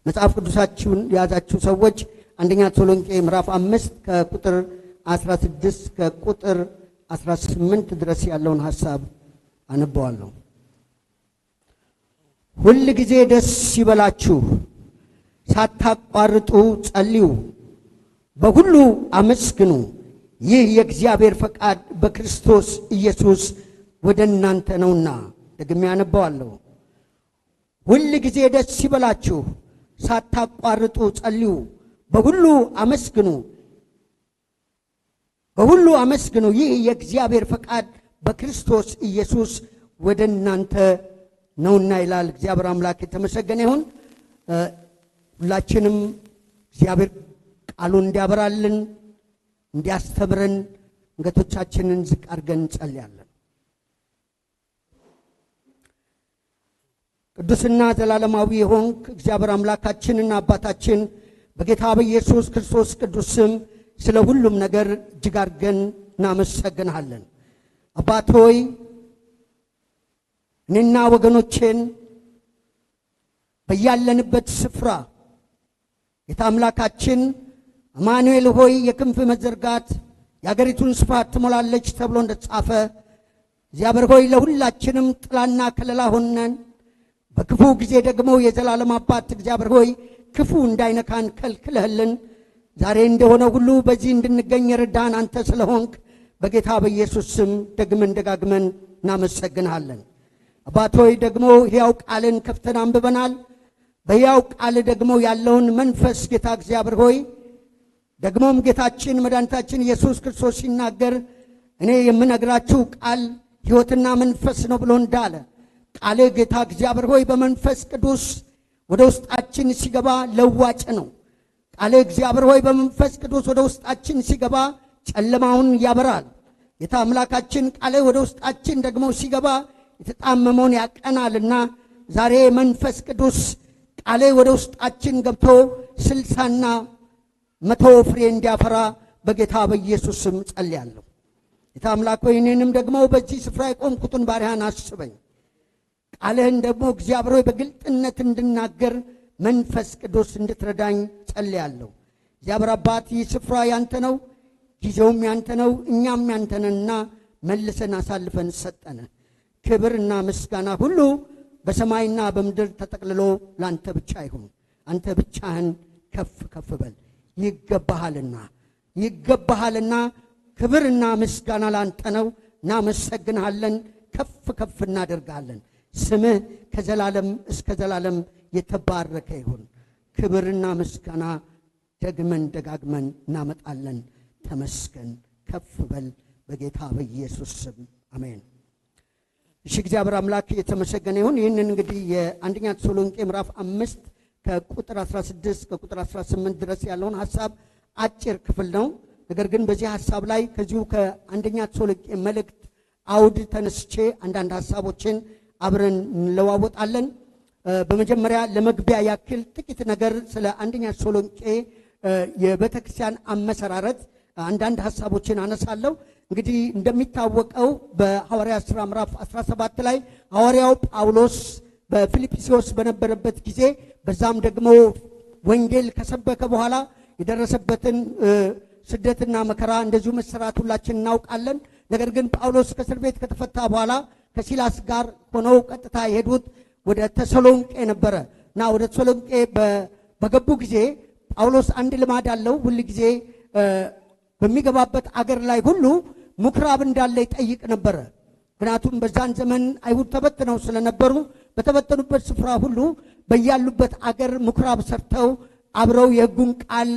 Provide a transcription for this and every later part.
መጽሐፍ ቅዱሳችሁን የያዛችሁ ሰዎች አንደኛ ተሰሎንቄ ምዕራፍ 5 ከቁጥር 16 ከቁጥር 18 ድረስ ያለውን ሐሳብ አነባዋለሁ። ሁል ጊዜ ደስ ይበላችሁ፣ ሳታቋርጡ ጸልዩ፣ በሁሉ አመስግኑ፣ ይህ የእግዚአብሔር ፈቃድ በክርስቶስ ኢየሱስ ወደ እናንተ ነውና። ደግሜ አነባዋለሁ። ሁል ጊዜ ደስ ይበላችሁ፣ ሳታቋርጡ ጸልዩ፣ በሁሉ አመስግኑ፣ ይህ የእግዚአብሔር ፈቃድ በክርስቶስ ኢየሱስ ወደ እናንተ ነውና ይላል። እግዚአብሔር አምላክ የተመሰገነ ይሁን። ሁላችንም እግዚአብሔር ቃሉን እንዲያበራልን እንዲያስተምረን አንገቶቻችንን ዝቅ አድርገን እንጸልያለን። ቅዱስና ዘላለማዊ የሆንክ እግዚአብሔር አምላካችንና አባታችን በጌታ በኢየሱስ ክርስቶስ ቅዱስ ስም ስለ ሁሉም ነገር እጅግ አድርገን እናመሰግንሃለን። አባት ሆይ እኔና ወገኖቼን በያለንበት ስፍራ ጌታ አምላካችን አማኑኤል ሆይ የክንፍ መዘርጋት የአገሪቱን ስፋት ትሞላለች ተብሎ እንደተጻፈ እግዚአብሔር ሆይ ለሁላችንም ጥላና ከለላ ሆነን በክፉ ጊዜ ደግሞ የዘላለም አባት እግዚአብሔር ሆይ ክፉ እንዳይነካን ከልክለህልን ዛሬ እንደሆነ ሁሉ በዚህ እንድንገኝ ረዳን አንተ ስለሆንክ በጌታ በኢየሱስ ስም ደጋግመን እናመሰግንሃለን። አባት ሆይ ደግሞ ሕያው ቃልን ከፍተን አንብበናል። በሕያው ቃል ደግሞ ያለውን መንፈስ ጌታ እግዚአብሔር ሆይ ደግሞም ጌታችን መድኃኒታችን ኢየሱስ ክርስቶስ ሲናገር እኔ የምነግራችሁ ቃል ሕይወትና መንፈስ ነው ብሎ እንዳለ ቃል ጌታ እግዚአብሔር ሆይ በመንፈስ ቅዱስ ወደ ውስጣችን ሲገባ ለዋጭ ነው። ቃል እግዚአብሔር ሆይ በመንፈስ ቅዱስ ወደ ውስጣችን ሲገባ ጨለማውን ያበራል። ጌታ አምላካችን ቃል ወደ ውስጣችን ደግሞ ሲገባ የተጣመመውን ያቀናልና ዛሬ መንፈስ ቅዱስ ቃል ወደ ውስጣችን ገብቶ 60ና 100 ፍሬ እንዲያፈራ በጌታ በኢየሱስ ስም ጸልያለሁ። ጌታ አምላክ ሆይ እኔንም ደግሞ በዚህ ስፍራ የቆምኩትን ባሪያህን አስበኝ። ቃልህን ደግሞ እግዚአብሔር ሆይ በግልጥነት እንድናገር መንፈስ ቅዱስ እንድትረዳኝ ጸልያለሁ። እግዚአብሔር አባት ይህ ስፍራ ያንተ ነው፣ ጊዜውም ያንተ ነው፣ እኛም ያንተ ነንና መልሰን አሳልፈን ሰጠነ። ክብርና ምስጋና ሁሉ በሰማይና በምድር ተጠቅልሎ ላንተ ብቻ ይሁን። አንተ ብቻህን ከፍ በል። ይገባሃልና ክብርና ምስጋና ላንተ ነው። እናመሰግንሃለን፣ ከፍ እናደርጋለን። ስምህ ከዘላለም እስከ ዘላለም የተባረከ ይሁን። ክብርና ምስጋና ደጋግመን እናመጣለን። ተመስገን፣ ከፍ በል በጌታ በኢየሱስ ስም አሜን። እሺ እግዚአብሔር አምላክ የተመሰገነ ይሁን። ይህንን እንግዲህ የአንደኛ ተሰሎንቄ ምዕራፍ 5 ከቁጥር 16 ከቁጥር 18 ድረስ ያለውን ሐሳብ አጭር ክፍል ነው። ነገር ግን በዚህ ሐሳብ ላይ ከዚሁ ከአንደኛ ተሰሎንቄ መልእክት አውድ ተነስቼ አንዳንድ ሐሳቦችን አብረን እንለዋወጣለን። በመጀመሪያ ለመግቢያ ያክል ጥቂት ነገር ስለ አንደኛ ተሰሎንቄ የቤተክርስቲያን አመሰራረት አንዳንድ ሐሳቦችን አነሳለሁ። እንግዲህ እንደሚታወቀው በሐዋርያት ሥራ ምዕራፍ 17 ላይ ሐዋርያው ጳውሎስ በፊልጵስዩስ በነበረበት ጊዜ በዛም ደግሞ ወንጌል ከሰበከ በኋላ የደረሰበትን ስደትና መከራ እንደዚሁ መሰራት ሁላችን እናውቃለን። ነገር ግን ጳውሎስ ከእስር ቤት ከተፈታ በኋላ ከሲላስ ጋር ሆነው ቀጥታ የሄዱት ወደ ተሰሎንቄ ነበረ እና ወደ ተሰሎንቄ በገቡ ጊዜ ጳውሎስ አንድ ልማድ አለው። ሁል ጊዜ በሚገባበት አገር ላይ ሁሉ ምኩራብ እንዳለ ይጠይቅ ነበረ። ምክንያቱም በዛን ዘመን አይሁድ ተበትነው ስለነበሩ በተበተኑበት ስፍራ ሁሉ በያሉበት አገር ምኩራብ ሰርተው አብረው የሕጉን ቃል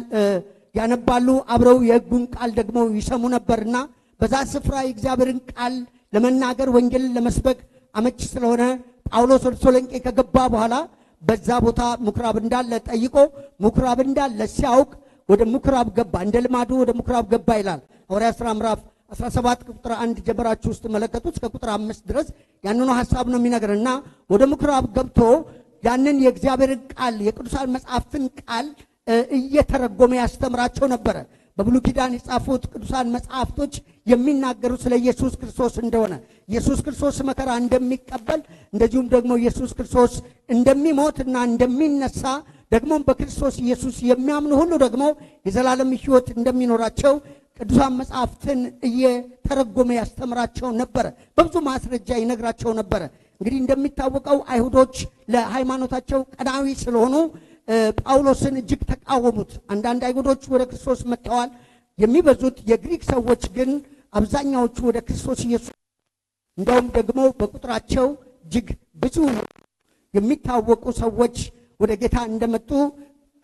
ያነባሉ፣ አብረው የሕጉን ቃል ደግሞ ይሰሙ ነበርና በዛ ስፍራ የእግዚአብሔርን ቃል ለመናገር ወንጌልን ለመስበክ አመች ስለሆነ ጳውሎስ ወደ ተሰሎንቄ ከገባ በኋላ በዛ ቦታ ምኩራብ እንዳለ ጠይቆ ምኩራብ እንዳለ ሲያውቅ ወደ ምኩራብ ገባ። እንደ ልማዱ ወደ ምኩራብ ገባ ይላል ሐዋርያት ሥራ ምዕራፍ 17 ቁጥር 1 ጀምራችሁ ውስጥ መለከቱት እስከ ቁጥር 5 ድረስ ያንኑ ሐሳብ ነው የሚነግርና ወደ ምኩራብ ገብቶ ያንን የእግዚአብሔርን ቃል የቅዱሳን መጻሕፍትን ቃል እየተረጎመ ያስተምራቸው ነበረ። በብሉይ ኪዳን የጻፉት ቅዱሳን መጻሕፍቶች የሚናገሩ ስለ ኢየሱስ ክርስቶስ እንደሆነ ኢየሱስ ክርስቶስ መከራ እንደሚቀበል እንደዚሁም ደግሞ ኢየሱስ ክርስቶስ እንደሚሞትና እንደሚነሳ ደግሞም በክርስቶስ ኢየሱስ የሚያምኑ ሁሉ ደግሞ የዘላለም ሕይወት እንደሚኖራቸው ቅዱሳን መጻሕፍትን እየተረጎመ ያስተምራቸው ነበረ። በብዙ ማስረጃ ይነግራቸው ነበረ። እንግዲህ እንደሚታወቀው አይሁዶች ለሃይማኖታቸው ቀናዊ ስለሆኑ ጳውሎስን እጅግ ተቃወሙት። አንዳንድ አይሁዶች ወደ ክርስቶስ መጥተዋል። የሚበዙት የግሪክ ሰዎች ግን አብዛኛዎቹ ወደ ክርስቶስ ኢየሱስ እንደውም ደግሞ በቁጥራቸው እጅግ ብዙ የሚታወቁ ሰዎች ወደ ጌታ እንደመጡ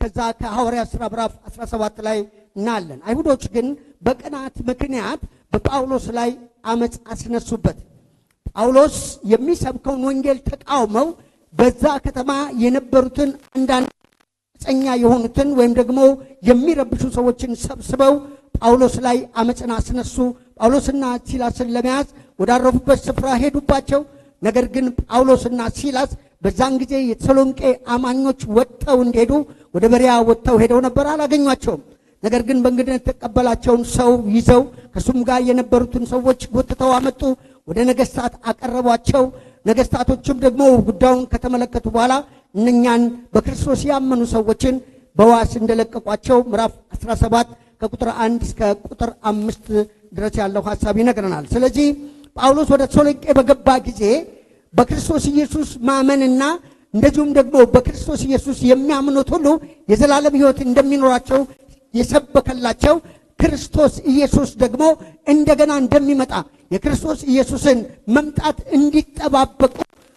ከዛ ከሐዋርያት ሥራ ምዕራፍ 17 ላይ እናያለን። አይሁዶች ግን በቅናት ምክንያት በጳውሎስ ላይ አመፅ አስነሱበት። ጳውሎስ የሚሰብከውን ወንጌል ተቃውመው በዛ ከተማ የነበሩትን አንዳንድ አመፀኛ የሆኑትን ወይም ደግሞ የሚረብሹ ሰዎችን ሰብስበው ጳውሎስ ላይ አመፅን አስነሱ። ጳውሎስና ሲላስን ለመያዝ ወዳረፉበት ስፍራ ሄዱባቸው። ነገር ግን ጳውሎስና ሲላስ በዛን ጊዜ የተሰሎንቄ አማኞች ወጥተው እንደሄዱ ወደ በሪያ ወጥተው ሄደው ነበር፣ አላገኟቸውም። ነገር ግን በእንግድነት የተቀበላቸውን ሰው ይዘው ከሱም ጋር የነበሩትን ሰዎች ጎትተው አመጡ፣ ወደ ነገሥታት አቀረቧቸው። ነገሥታቶችም ደግሞ ጉዳዩን ከተመለከቱ በኋላ እነኛን በክርስቶስ ያመኑ ሰዎችን በዋስ እንደለቀቋቸው ምዕራፍ 17 ከቁጥር 1 እስከ ቁጥር 5 ድረስ ያለው ሐሳብ ይነግረናል። ስለዚህ ጳውሎስ ወደ ተሰሎንቄ በገባ ጊዜ በክርስቶስ ኢየሱስ ማመንና እንደዚሁም ደግሞ በክርስቶስ ኢየሱስ የሚያምኑት ሁሉ የዘላለም ሕይወት እንደሚኖራቸው የሰበከላቸው፣ ክርስቶስ ኢየሱስ ደግሞ እንደገና እንደሚመጣ የክርስቶስ ኢየሱስን መምጣት እንዲጠባበቁ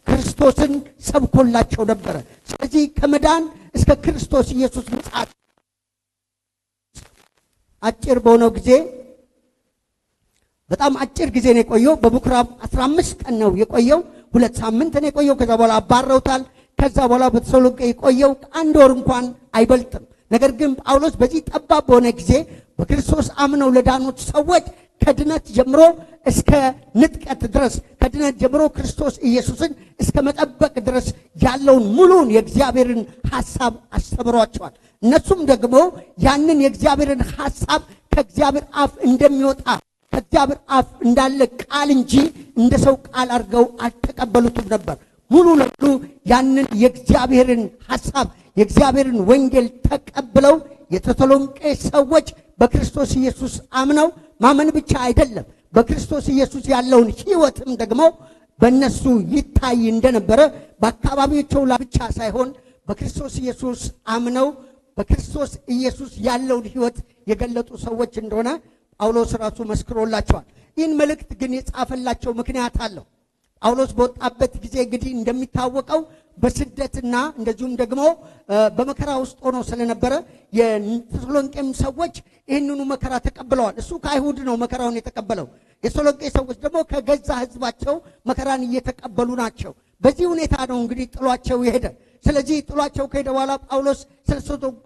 ክርስቶስን ሰብኮላቸው ነበረ። ስለዚህ ከመዳን እስከ ክርስቶስ ኢየሱስ ምጽአት አጭር በሆነው ጊዜ በጣም አጭር ጊዜ ነው የቆየው። በምኩራብ 15 ቀን ነው የቆየው። 2 ሳምንት ነው የቆየው። ከዛ በኋላ አባረውታል። ከዛ በኋላ በተሰሎንቄ የቆየው አንድ ወር እንኳን አይበልጥም። ነገር ግን ጳውሎስ በዚህ ጠባብ በሆነ ጊዜ በክርስቶስ አምነው ለዳኑት ሰዎች ከድነት ጀምሮ እስከ ንጥቀት ድረስ ከድነት ጀምሮ ክርስቶስ ኢየሱስን እስከ መጠበቅ ድረስ ያለውን ሙሉን የእግዚአብሔርን ሐሳብ አስተምሯቸዋል። እነሱም ደግሞ ያንን የእግዚአብሔርን ሐሳብ ከእግዚአብሔር አፍ እንደሚወጣ ከእግዚአብሔር አፍ እንዳለ ቃል እንጂ እንደ ሰው ቃል አድርገው አልተቀበሉትም ነበር። ሙሉ ለሙሉ ያንን የእግዚአብሔርን ሐሳብ የእግዚአብሔርን ወንጌል ተቀብለው የተሰሎንቄ ሰዎች በክርስቶስ ኢየሱስ አምነው ማመን ብቻ አይደለም፣ በክርስቶስ ኢየሱስ ያለውን ሕይወትም ደግሞ በእነሱ ይታይ እንደነበረ በአካባቢያቸው ላይ ብቻ ሳይሆን በክርስቶስ ኢየሱስ አምነው በክርስቶስ ኢየሱስ ያለውን ሕይወት የገለጡ ሰዎች እንደሆነ ጳውሎስ ራሱ መስክሮላቸዋል። ይህን መልእክት ግን የጻፈላቸው ምክንያት አለው። ጳውሎስ በወጣበት ጊዜ እንግዲህ እንደሚታወቀው በስደትና እንደዚሁም ደግሞ በመከራ ውስጥ ሆኖ ስለነበረ የተሰሎንቄም ሰዎች ይህንኑ መከራ ተቀብለዋል። እሱ ከአይሁድ ነው መከራውን የተቀበለው። የተሰሎንቄ ሰዎች ደግሞ ከገዛ ሕዝባቸው መከራን እየተቀበሉ ናቸው። በዚህ ሁኔታ ነው እንግዲህ ጥሏቸው የሄደ። ስለዚህ ጥሏቸው ከሄደ በኋላ ጳውሎስ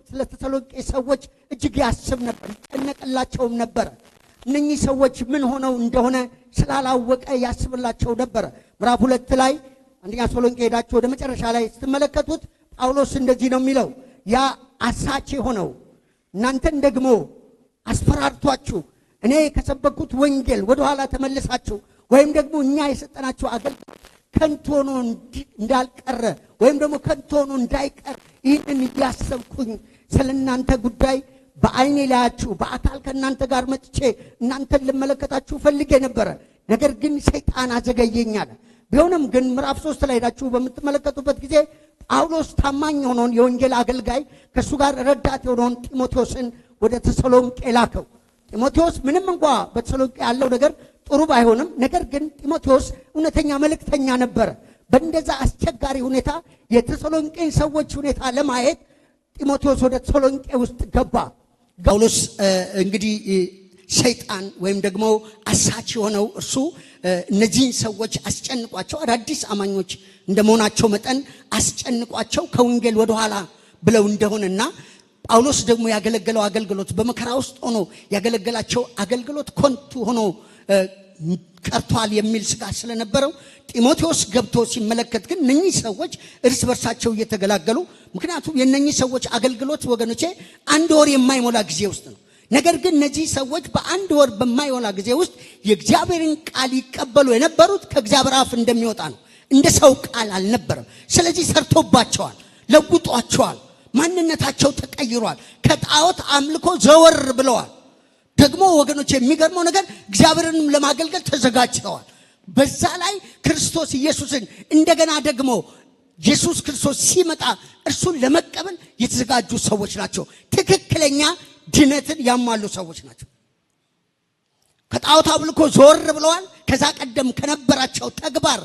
ስለ ተሰሎንቄ ሰዎች እጅግ ያስብ ነበር፣ ይጨነቅላቸውም ነበረ። እነኚህ ሰዎች ምን ሆነው እንደሆነ ስላላወቀ ያስብላቸው ነበረ። ምዕራፍ 2 ላይ አንደኛ ተሰሎንቄ ሄዳችሁ ወደ መጨረሻ ላይ ስትመለከቱት ጳውሎስ እንደዚህ ነው የሚለው፣ ያ አሳች የሆነው እናንተን ደግሞ አስፈራርቷችሁ እኔ ከሰበኩት ወንጌል ወደኋላ ተመልሳችሁ ወይም ደግሞ እኛ የሰጠናችሁ አገልግሎት ከንቱ ሆኖ እንዳልቀረ ወይም ደግሞ ከንቱ ሆኖ እንዳይቀር ይህንን እያሰብኩኝ ስለ እናንተ ጉዳይ በዓይኔ ላያችሁ በአካል ከእናንተ ጋር መጥቼ እናንተን ልመለከታችሁ ፈልጌ ነበረ። ነገር ግን ሰይጣን አዘገየኝ አለ። ቢሆንም ግን ምዕራፍ 3 ላይ ሄዳችሁ በምትመለከቱበት ጊዜ ጳውሎስ ታማኝ የሆነውን የወንጌል አገልጋይ ከእሱ ጋር ረዳት የሆነውን ጢሞቴዎስን ወደ ተሰሎንቄ ላከው። ጢሞቴዎስ ምንም እንኳ በተሰሎንቄ ያለው ነገር ጥሩ ባይሆንም ነገር ግን ጢሞቴዎስ እውነተኛ መልእክተኛ ነበረ። በእንደዛ አስቸጋሪ ሁኔታ የተሰሎንቄን ሰዎች ሁኔታ ለማየት ጢሞቴዎስ ወደ ተሰሎንቄ ውስጥ ገባ። ጳውሎስ እንግዲህ ሰይጣን ወይም ደግሞ አሳች የሆነው እርሱ እነዚህን ሰዎች አስጨንቋቸው፣ አዳዲስ አማኞች እንደመሆናቸው መጠን አስጨንቋቸው ከወንጌል ወደኋላ ብለው እንደሆነና ጳውሎስ ደግሞ ያገለገለው አገልግሎት በመከራ ውስጥ ሆኖ ያገለገላቸው አገልግሎት ኮንቱ ሆኖ ቀርቷል የሚል ስጋት ስለነበረው ጢሞቴዎስ ገብቶ ሲመለከት ግን እነኚህ ሰዎች እርስ በርሳቸው እየተገላገሉ፣ ምክንያቱም የእነኚህ ሰዎች አገልግሎት ወገኖቼ 1 ወር የማይሞላ ጊዜ ውስጥ ነው። ነገር ግን እነዚህ ሰዎች በ1 ወር በማይሞላ ጊዜ ውስጥ የእግዚአብሔርን ቃል ይቀበሉ የነበሩት ከእግዚአብሔር አፍ እንደሚወጣ ነው፣ እንደ ሰው ቃል አልነበረም። ስለዚህ ሰርቶባቸዋል፣ ለውጧቸዋል። ማንነታቸው ተቀይሯል። ከጣዖት አምልኮ ዘወር ብለዋል። ደግሞ ወገኖች የሚገርመው ነገር እግዚአብሔርንም ለማገልገል ተዘጋጅተዋል። በዛ ላይ ክርስቶስ ኢየሱስን እንደገና ደግሞ ኢየሱስ ክርስቶስ ሲመጣ እርሱን ለመቀበል የተዘጋጁ ሰዎች ናቸው። ትክክለኛ ድነትን ያሟሉ ሰዎች ናቸው። ከጣዖት አምልኮ ዞር ብለዋል። ከዛ ቀደም ከነበራቸው ተግባር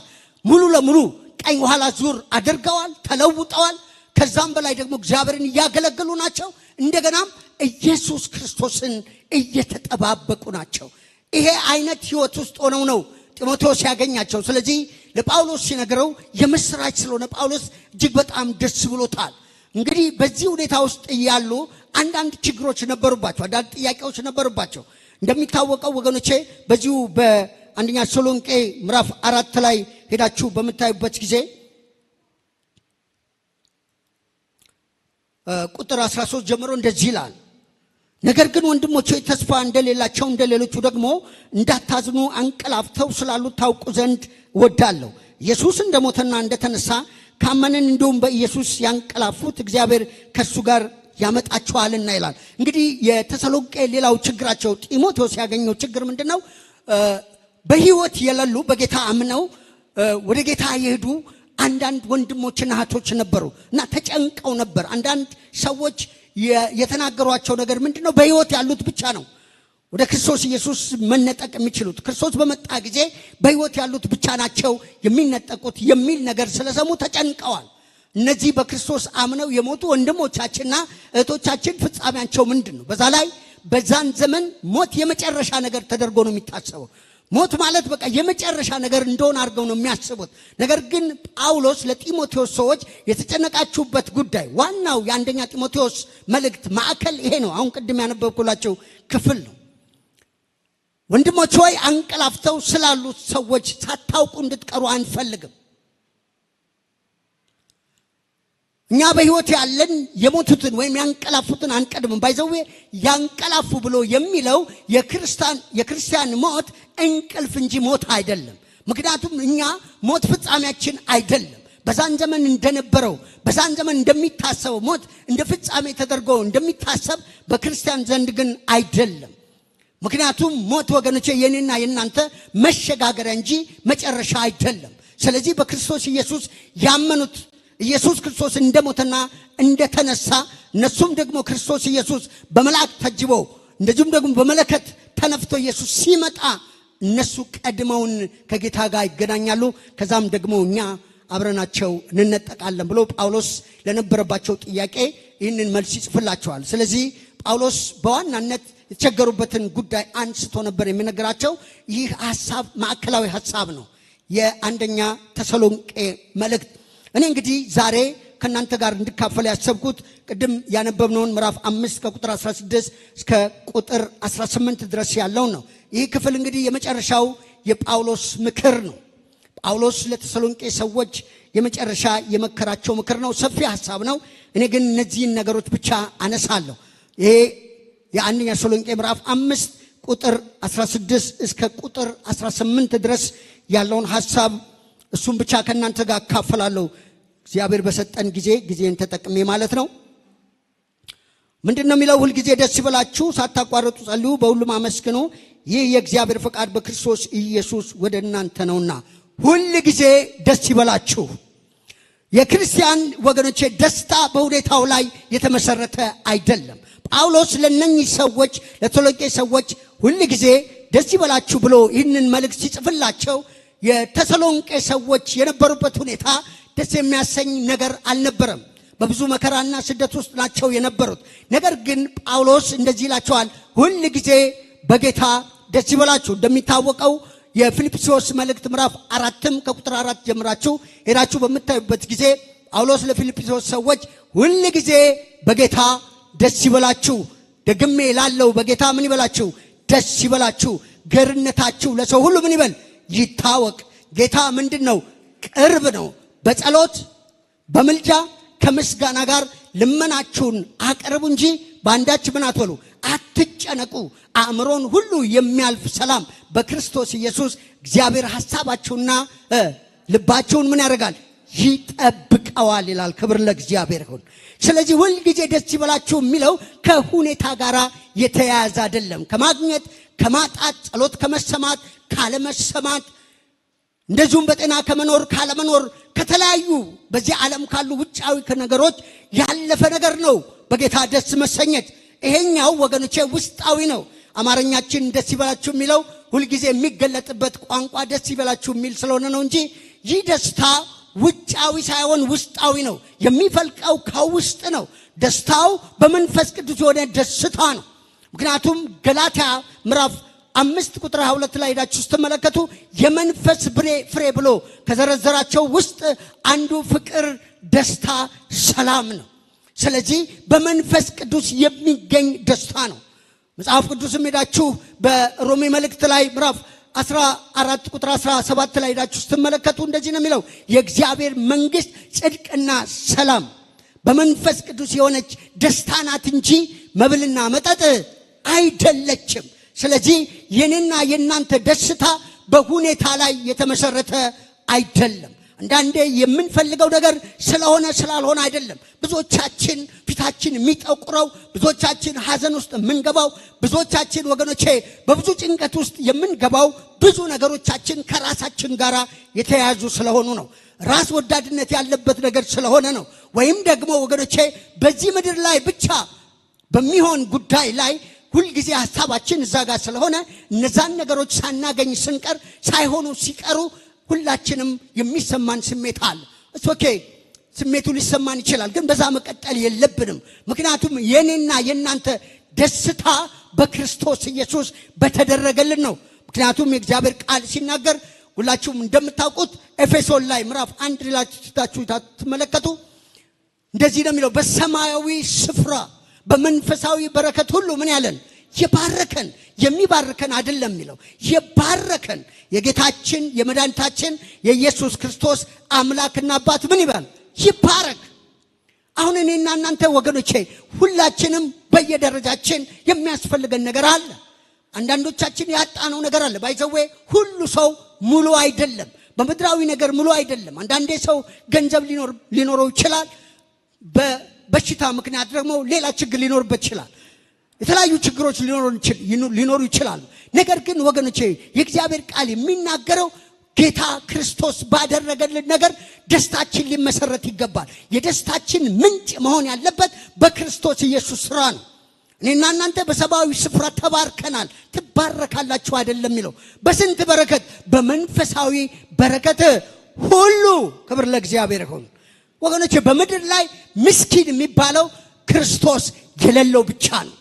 ሙሉ ለሙሉ ቀኝ ኋላ ዙር አድርገዋል፣ ተለውጠዋል። ከዛም በላይ ደግሞ እግዚአብሔርን እያገለገሉ ናቸው። እንደገናም ኢየሱስ ክርስቶስን እየተጠባበቁ ናቸው። ይሄ አይነት ህይወት ውስጥ ሆነው ነው ጢሞቴዎስ ያገኛቸው። ስለዚህ ለጳውሎስ ሲነግረው የምስራች ስለሆነ ጳውሎስ እጅግ በጣም ደስ ብሎታል። እንግዲህ በዚህ ሁኔታ ውስጥ እያሉ አንዳንድ ችግሮች ነበሩባቸው፣ አንዳንድ ጥያቄዎች ነበሩባቸው። እንደሚታወቀው ወገኖቼ በዚሁ በአንደኛ ተሰሎንቄ ምዕራፍ 4 ላይ ሄዳችሁ በምታዩበት ጊዜ ቁጥር 13 ጀምሮ እንደዚህ ይላል። ነገር ግን ወንድሞቼ ተስፋ እንደሌላቸው እንደሌሎቹ ደግሞ እንዳታዝኑ አንቀላፍተው ስላሉት ታውቁ ዘንድ እወዳለሁ። ኢየሱስ እንደሞተና እንደተነሳ ካመንን እንዲሁም በኢየሱስ ያንቀላፉት እግዚአብሔር ከሱ ጋር ያመጣቸዋልና ይላል። እንግዲህ የተሰሎንቄ ሌላው ችግራቸው ጢሞቴዎስ ያገኘው ችግር ምንድነው? በህይወት የሌሉ በጌታ አምነው ወደ ጌታ የሄዱ አንዳንድ ወንድሞችና እህቶች ነበሩ እና ተጨንቀው ነበር። አንዳንድ ሰዎች የተናገሯቸው ነገር ምንድነው? በህይወት ያሉት ብቻ ነው ወደ ክርስቶስ ኢየሱስ መነጠቅ የሚችሉት። ክርስቶስ በመጣ ጊዜ በህይወት ያሉት ብቻ ናቸው የሚነጠቁት የሚል ነገር ስለሰሙ ተጨንቀዋል። እነዚህ በክርስቶስ አምነው የሞቱ ወንድሞቻችንና እህቶቻችን ፍጻሜያቸው ምንድነው? በዛ ላይ በዛን ዘመን ሞት የመጨረሻ ነገር ተደርጎ ነው የሚታሰበው። ሞት ማለት በቃ የመጨረሻ ነገር እንደሆነ አድርገው ነው የሚያስቡት። ነገር ግን ጳውሎስ ለጢሞቴዎስ ሰዎች የተጨነቃችሁበት ጉዳይ ዋናው የአንደኛ ጢሞቴዎስ መልእክት ማዕከል ይሄ ነው። አሁን ቅድም ያነበብኩላችሁ ክፍል ነው። ወንድሞች ሆይ አንቀላፍተው ስላሉት ሰዎች ሳታውቁ እንድትቀሩ አንፈልግም። እኛ በህይወት ያለን የሞቱትን ወይም ያንቀላፉትን አንቀድምም። ባይዘው ያንቀላፉ ብሎ የሚለው የክርስቲያን ሞት እንቅልፍ እንጂ ሞት አይደለም። ምክንያቱም እኛ ሞት ፍጻሜያችን አይደለም። በዛን ዘመን እንደነበረው በዛን ዘመን እንደሚታሰበው ሞት እንደ ፍጻሜ ተደርጎ እንደሚታሰብ በክርስቲያን ዘንድ ግን አይደለም። ምክንያቱም ሞት ወገኖቼ የኔና የናንተ መሸጋገሪያ እንጂ መጨረሻ አይደለም። ስለዚህ በክርስቶስ ኢየሱስ ያመኑት ኢየሱስ ክርስቶስ እንደሞተና እንደተነሳ እነሱም ደግሞ ክርስቶስ ኢየሱስ በመላእክት ታጅበው እንደዚሁም ደግሞ በመለከት ተነፍቶ ኢየሱስ ሲመጣ እነሱ ቀድመውን ከጌታ ጋር ይገናኛሉ። ከዛም ደግሞ እኛ አብረናቸው እንነጠቃለን ብሎ ጳውሎስ ለነበረባቸው ጥያቄ ይህንን መልስ ይጽፍላቸዋል። ስለዚህ ጳውሎስ በዋናነት የተቸገሩበትን ጉዳይ አንስቶ ነበር የሚነግራቸው። ይህ ሐሳብ ማዕከላዊ ሐሳብ ነው የአንደኛ ተሰሎንቄ መልእክት። እኔ እንግዲህ ዛሬ ከናንተ ጋር እንድካፈል ያሰብኩት ቅድም ያነበብነውን ምዕራፍ 5 ከቁጥር 16 እስከ ቁጥር 18 ድረስ ያለው ነው። ይህ ክፍል እንግዲህ የመጨረሻው የጳውሎስ ምክር ነው። ጳውሎስ ለተሰሎንቄ ሰዎች የመጨረሻ የመከራቸው ምክር ነው። ሰፊ ሐሳብ ነው። እኔ ግን እነዚህን ነገሮች ብቻ አነሳለሁ። ይሄ የአንደኛ ተሰሎንቄ ምዕራፍ 5 ቁጥር 16 እስከ ቁጥር 18 ድረስ ያለውን ሐሳብ እሱም ብቻ ከናንተ ጋር አካፈላለሁ። እግዚአብሔር በሰጠን ጊዜን ተጠቅሜ ማለት ነው። ምንድነው የሚለው? ሁል ጊዜ ደስ ይበላችሁ፣ ሳታቋርጡ ጸልዩ፣ በሁሉም አመስግኑ፣ ይህ የእግዚአብሔር ፈቃድ በክርስቶስ ኢየሱስ ወደ እናንተ ነውና። ሁል ጊዜ ደስ ይበላችሁ። የክርስቲያን ወገኖቼ ደስታ በሁኔታው ላይ የተመሰረተ አይደለም። ጳውሎስ ለነኚህ ሰዎች ለተሰሎንቄ ሰዎች ሁል ጊዜ ደስ ይበላችሁ ብሎ ይህንን መልእክት ሲጽፍላቸው የተሰሎንቄ ሰዎች የነበሩበት ሁኔታ ደስ የሚያሰኝ ነገር አልነበረም። በብዙ መከራና ስደት ውስጥ ናቸው የነበሩት። ነገር ግን ጳውሎስ እንደዚህ ይላቸዋል፣ ሁል ጊዜ በጌታ ደስ ይበላችሁ። እንደሚታወቀው የፊልጵስዩስ መልእክት ምዕራፍ 4 ከቁጥር 4 ጀምራችሁ ሄዳችሁ በምታዩበት ጊዜ ጳውሎስ ለፊልጵስዩስ ሰዎች ሁል ጊዜ በጌታ ደስ ይበላችሁ፣ ደግሜ ላለው በጌታ ምን ይበላችሁ? ደስ ይበላችሁ። ገርነታችሁ ለሰው ሁሉ ምን ይበል? ይታወቅ። ጌታ ምንድነው? ቅርብ ነው። በጸሎት በምልጃ ከምስጋና ጋር ልመናችሁን አቅርቡ እንጂ በአንዳች ምን አትበሉ፣ አትጨነቁ። አእምሮን ሁሉ የሚያልፍ ሰላም በክርስቶስ ኢየሱስ እግዚአብሔር ሐሳባችሁና ልባችሁን ምን ያደርጋል? ይጠብቃል። ይበልጠዋል ይላል። ክብር ለእግዚአብሔር ይሁን። ስለዚህ ሁል ጊዜ ደስ ይበላችሁ የሚለው ከሁኔታ ጋር የተያያዘ አይደለም። ከማግኘት ከማጣት፣ ጸሎት ከመሰማት ካለመሰማት፣ እንደዚሁም በጤና ከመኖር ካለመኖር፣ ከተለያዩ በዚህ ዓለም ካሉ ውጫዊ ነገሮች ያለፈ ነገር ነው በጌታ ደስ መሰኘት። ይሄኛው ወገኖቼ ውስጣዊ ነው። አማርኛችን ደስ ይበላችሁ የሚለው ሁልጊዜ የሚገለጥበት ቋንቋ ደስ ይበላችሁ የሚል ስለሆነ ነው እንጂ ይህ ደስታ ውጫዊ ሳይሆን ውስጣዊ ነው። የሚፈልቀው ከውስጥ ነው። ደስታው በመንፈስ ቅዱስ የሆነ ደስታ ነው። ምክንያቱም ገላትያ ምዕራፍ 5 ቁጥር 22 ላይ ሄዳችሁ ስትመለከቱ የመንፈስ ፍሬ ብሎ ከዘረዘራቸው ውስጥ አንዱ ፍቅር፣ ደስታ፣ ሰላም ነው። ስለዚህ በመንፈስ ቅዱስ የሚገኝ ደስታ ነው። መጽሐፍ ቅዱስም ሄዳችሁ በሮሜ መልእክት ላይ ምዕራፍ 14 ቁጥር 17 ላይ ሄዳችሁ ስትመለከቱ እንደዚህ ነው የሚለው፣ የእግዚአብሔር መንግሥት ጽድቅና ሰላም በመንፈስ ቅዱስ የሆነች ደስታ ናት እንጂ መብልና መጠጥ አይደለችም። ስለዚህ የኔና የናንተ ደስታ በሁኔታ ላይ የተመሰረተ አይደለም። አንዳንዴ የምንፈልገው ነገር ስለሆነ ስላልሆነ አይደለም። ብዙዎቻችን ፊታችን የሚጠቁረው፣ ብዙዎቻችን ሐዘን ውስጥ የምንገባው፣ ብዙዎቻችን ወገኖቼ በብዙ ጭንቀት ውስጥ የምንገባው ብዙ ነገሮቻችን ከራሳችን ጋር የተያያዙ ስለሆኑ ነው። ራስ ወዳድነት ያለበት ነገር ስለሆነ ነው። ወይም ደግሞ ወገኖቼ በዚህ ምድር ላይ ብቻ በሚሆን ጉዳይ ላይ ሁልጊዜ ሐሳባችን እዛ ጋር ስለሆነ እነዛን ነገሮች ሳናገኝ ስንቀር ሳይሆኑ ሲቀሩ ሁላችንም የሚሰማን ስሜት አለ። ኦኬ ስሜቱ ሊሰማን ይችላል፣ ግን በዛ መቀጠል የለብንም። ምክንያቱም የኔና የናንተ ደስታ በክርስቶስ ኢየሱስ በተደረገልን ነው። ምክንያቱም የእግዚአብሔር ቃል ሲናገር ሁላችሁም እንደምታውቁት ኤፌሶን ላይ ምዕራፍ 1 ላይ ትመለከቱ እንደዚህ ነው የሚለው፣ በሰማያዊ ስፍራ በመንፈሳዊ በረከት ሁሉ ምን ያለን የባረከን። የሚባርከን አይደለም የሚለው የባረከን የጌታችን የመድኃኒታችን የኢየሱስ ክርስቶስ አምላክና አባት ምን ይባል ይባረክ። አሁን እኔና እናንተ ወገኖቼ ሁላችንም በየደረጃችን የሚያስፈልገን ነገር አለ። አንዳንዶቻችን ያጣነው ነገር አለ። ባይዘዌ ሁሉ ሰው ሙሉ አይደለም፣ በምድራዊ ነገር ሙሉ አይደለም። አንዳንዴ ሰው ገንዘብ ሊኖረው ይችላል፣ በበሽታ ምክንያት ደግሞ ሌላ ችግር ሊኖርበት ይችላል። የተለያዩ ችግሮች ሊኖሩ ይችላሉ። ነገር ግን ወገኖቼ የእግዚአብሔር ቃል የሚናገረው ጌታ ክርስቶስ ባደረገልን ነገር ደስታችን ሊመሰረት ይገባል። የደስታችን ምንጭ መሆን ያለበት በክርስቶስ ኢየሱስ ሥራ ነው። እኔና እናንተ በሰማያዊ ስፍራ ተባርከናል። ትባረካላችሁ አይደለም የሚለው በስንት በረከት? በመንፈሳዊ በረከት ሁሉ። ክብር ለእግዚአብሔር ይሁን። ወገኖቼ በምድር ላይ ምስኪን የሚባለው ክርስቶስ የሌለው ብቻ ነው።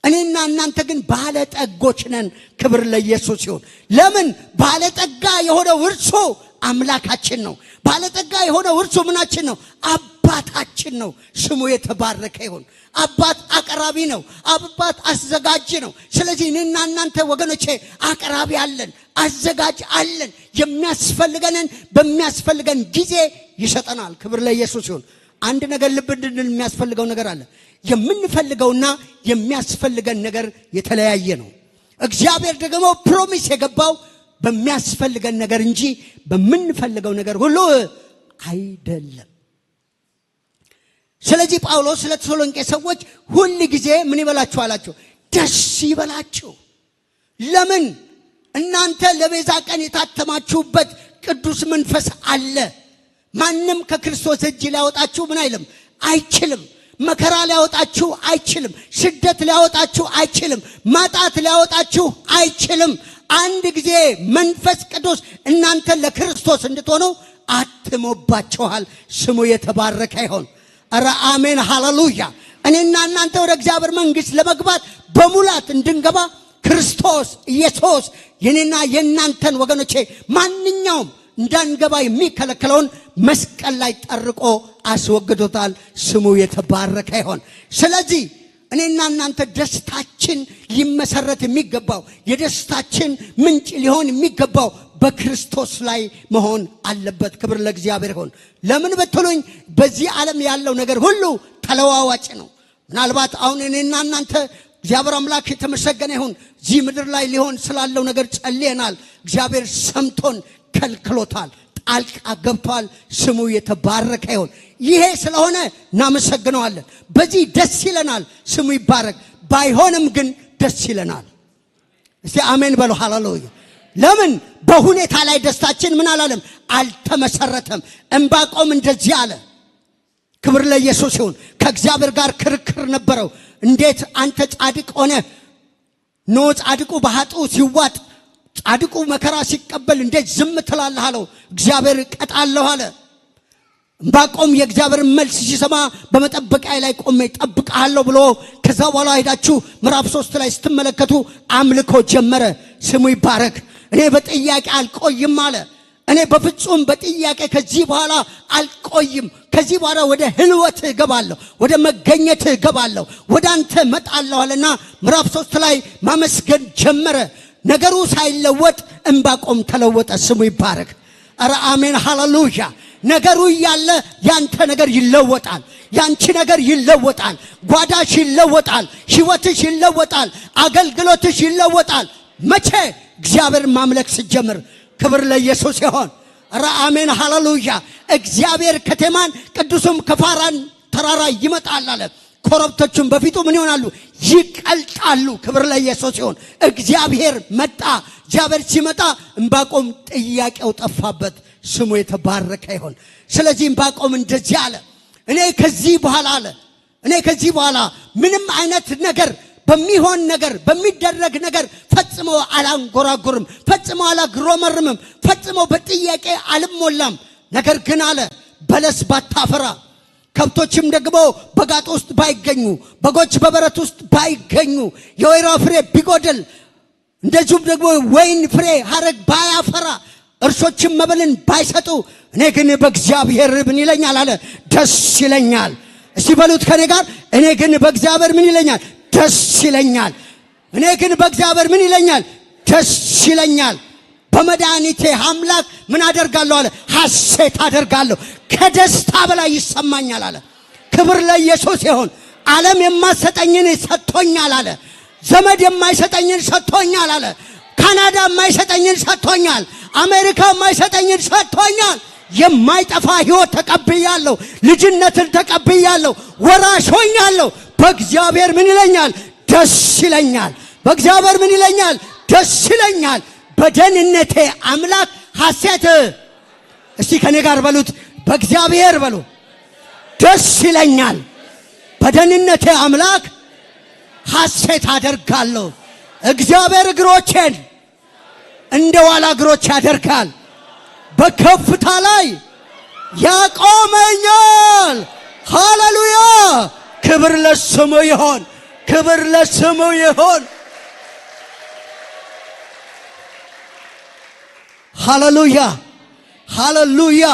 እኔና እናንተ ግን ባለጠጎች ነን። ክብር ለኢየሱስ ይሁን። ለምን? ባለጠጋ የሆነው እርሱ አምላካችን ነው። ባለጠጋ የሆነው እርሱ ምናችን ነው? አባታችን ነው። ስሙ የተባረከ ይሁን። አባት አቀራቢ ነው። አባት አዘጋጅ ነው። ስለዚህ እኔና እናንተ ወገኖቼ አቀራቢ አለን፣ አዘጋጅ አለን። የሚያስፈልገንን በሚያስፈልገን ጊዜ ይሰጠናል። ክብር ለኢየሱስ ይሁን። አንድ ነገር ልብ እንድንል የሚያስፈልገው ነገር አለ። የምንፈልገውና የሚያስፈልገን ነገር የተለያየ ነው። እግዚአብሔር ደግሞ ፕሮሚስ የገባው በሚያስፈልገን ነገር እንጂ በምንፈልገው ነገር ሁሉ አይደለም። ስለዚህ ጳውሎስ ለተሰሎንቄ ሰዎች ሁል ጊዜ ምን ይበላችሁ አላቸው? ደስ ይበላችሁ። ለምን? እናንተ ለቤዛ ቀን የታተማችሁበት ቅዱስ መንፈስ አለ። ማንም ከክርስቶስ እጅ ሊያወጣችሁ ምን አይልም አይችልም። መከራ ሊያወጣችሁ አይችልም። ስደት ሊያወጣችሁ አይችልም። ማጣት ሊያወጣችሁ አይችልም። አንድ ጊዜ መንፈስ ቅዱስ እናንተ ለክርስቶስ እንድትሆኑ አትሞባችኋል። ስሙ የተባረከ ይሁን። ኧረ አሜን ሃሌሉያ። እኔና እናንተ ወደ እግዚአብሔር መንግሥት ለመግባት በሙላት እንድንገባ ክርስቶስ ኢየሱስ የኔና የናንተን ወገኖቼ ማንኛውም እንዳንገባ የሚከለክለውን መስቀል ላይ ጠርቆ አስወግዶታል። ስሙ የተባረከ ይሁን። ስለዚህ እኔና እናንተ ደስታችን ሊመሰረት የሚገባው የደስታችን ምንጭ ሊሆን የሚገባው በክርስቶስ ላይ መሆን አለበት። ክብር ለእግዚአብሔር ይሁን። ለምን ብትሉኝ በዚህ ዓለም ያለው ነገር ሁሉ ተለዋዋጭ ነው። ምናልባት አሁን እኔና እናንተ እግዚአብሔር አምላክ የተመሰገነ ይሁን እዚህ ምድር ላይ ሊሆን ስላለው ነገር ጸልየናል። እግዚአብሔር ሰምቶን ከልክሎታል፣ ጣልቃ ገብቷል። ስሙ የተባረከ ይሁን። ይሄ ስለሆነ እናመሰግነዋለን። በዚህ ደስ ይለናል። ስሙ ይባረክ። ባይሆንም ግን ደስ ይለናል። እስቲ አሜን በሉ። ሃሌሉያ። ለምን በሁኔታ ላይ ደስታችን ምን አላለም? አልተመሰረተም። ዕንባቆም እንደዚህ አለ። ክብር ለኢየሱስ ይሁን። ከእግዚአብሔር ጋር ክርክር ነበረው። እንዴት አንተ ጻድቅ ሆነ ኖ ጻድቁ በኃጥኡ ሲዋጥ ጻድቁ መከራ ሲቀበል እንዴት ዝም ትላለህ አለው። እግዚአብሔር እቀጣለሁ አለ። ዕንባቆም የእግዚአብሔር መልስ ሲሰማ በመጠበቂያ ላይ ቆሜ እጠብቅሃለሁ ብሎ ከዛ በኋላ ሄዳችሁ ምዕራፍ 3 ላይ ስትመለከቱ አምልኮ ጀመረ። ስሙ ይባረክ። እኔ በጥያቄ አልቆይም አለ። እኔ በፍጹም በጥያቄ ከዚህ በኋላ አልቆይም። ከዚህ በኋላ ወደ ህልወትህ እገባለሁ፣ ወደ መገኘትህ እገባለሁ፣ ወደ አንተ መጣለሁ አለና ምዕራፍ 3 ላይ ማመስገን ጀመረ። ነገሩ ሳይለወጥ ዕንባቆም ተለወጠ። ስሙ ይባረክ። ኧረ አሜን ሃሌሉያ። ነገሩ እያለ ያንተ ነገር ይለወጣል፣ ያንቺ ነገር ይለወጣል፣ ጓዳሽ ይለወጣል፣ ህይወትሽ ይለወጣል፣ አገልግሎትሽ ይለወጣል። መቼ? እግዚአብሔር ማምለክ ሲጀምር። ክብር ለኢየሱስ ይሁን። ኧረ አሜን ሃሌሉያ። እግዚአብሔር ከቴማን ቅዱስም ከፋራን ተራራ ይመጣል አለ። ኮረብቶቹም በፊቱ ምን ይሆናሉ? ይቀልጣሉ። ክብር ለኢየሱስ ይሁን። እግዚአብሔር መጣ። እግዚአብሔር ሲመጣ ዕንባቆም ጥያቄው ጠፋበት። ስሙ የተባረከ ይሁን። ስለዚህ ዕንባቆም እንደዚህ አለ። እኔ ከዚህ በኋላ ምንም አይነት ነገር በሚሆን ነገር በሚደረግ ነገር ፈጽሞ አላንጎራጉርም፣ ፈጽሞ አላግሮመርምም፣ ፈጽሞ በጥያቄ አልሞላም። ነገር ግን አለ በለስ ባታፈራ፣ ከብቶችም ደግሞ በጋጥ ውስጥ ባይገኙ፣ በጎች በበረት ውስጥ ባይገኙ፣ የወይራ ፍሬ ቢጎድል፣ እንደዚሁም ደግሞ ወይን ፍሬ ሐረግ ባያፈራ፣ እርሾችም መብልን ባይሰጡ፣ እኔ ግን በእግዚአብሔር ምን ይለኛል አለ? ደስ ይለኛል። እስቲ በሉት ከኔ ጋር፣ እኔ ግን በእግዚአብሔር ምን ይለኛል? ደስ ይለኛል። እኔ ግን በእግዚአብሔር ምን ይለኛል? ደስ ይለኛል። በመድኃኒቴ አምላክ ምን አደርጋለሁ አለ? ሐሴት አደርጋለሁ። ከደስታ በላይ ይሰማኛል አለ። ክብር ለኢየሱስ ይሁን። ዓለም የማይሰጠኝን ሰጥቶኛል አለ። ዘመድ የማይሰጠኝን ሰጥቶኛል አለ። ካናዳ የማይሰጠኝን ሰጥቶኛል። አሜሪካ የማይሰጠኝን ሰጥቶኛል። የማይጠፋ ሕይወት ተቀብያለሁ። ልጅነትን ተቀብያለሁ። ወራሽ ሆኛለሁ። በእግዚአብሔር ምን ይለኛል? ደስ ይለኛል። በእግዚአብሔር ምን ይለኛል? ደስ ይለኛል። በደህንነቴ አምላክ ሐሴት። እስቲ ከኔ ጋር በሉት፣ በእግዚአብሔር በሉ፣ ደስ ይለኛል። በደህንነቴ አምላክ ሐሴት አደርጋለሁ። እግዚአብሔር እግሮቼን እንደ ዋላ እግሮች ያደርጋል፣ በከፍታ ላይ ያቆመኛል። ሃሌሉያ! ክብር ለስሙ ይሁን፣ ክብር ለስሙ ይሁን። ሃሌሉያ ሃሌሉያ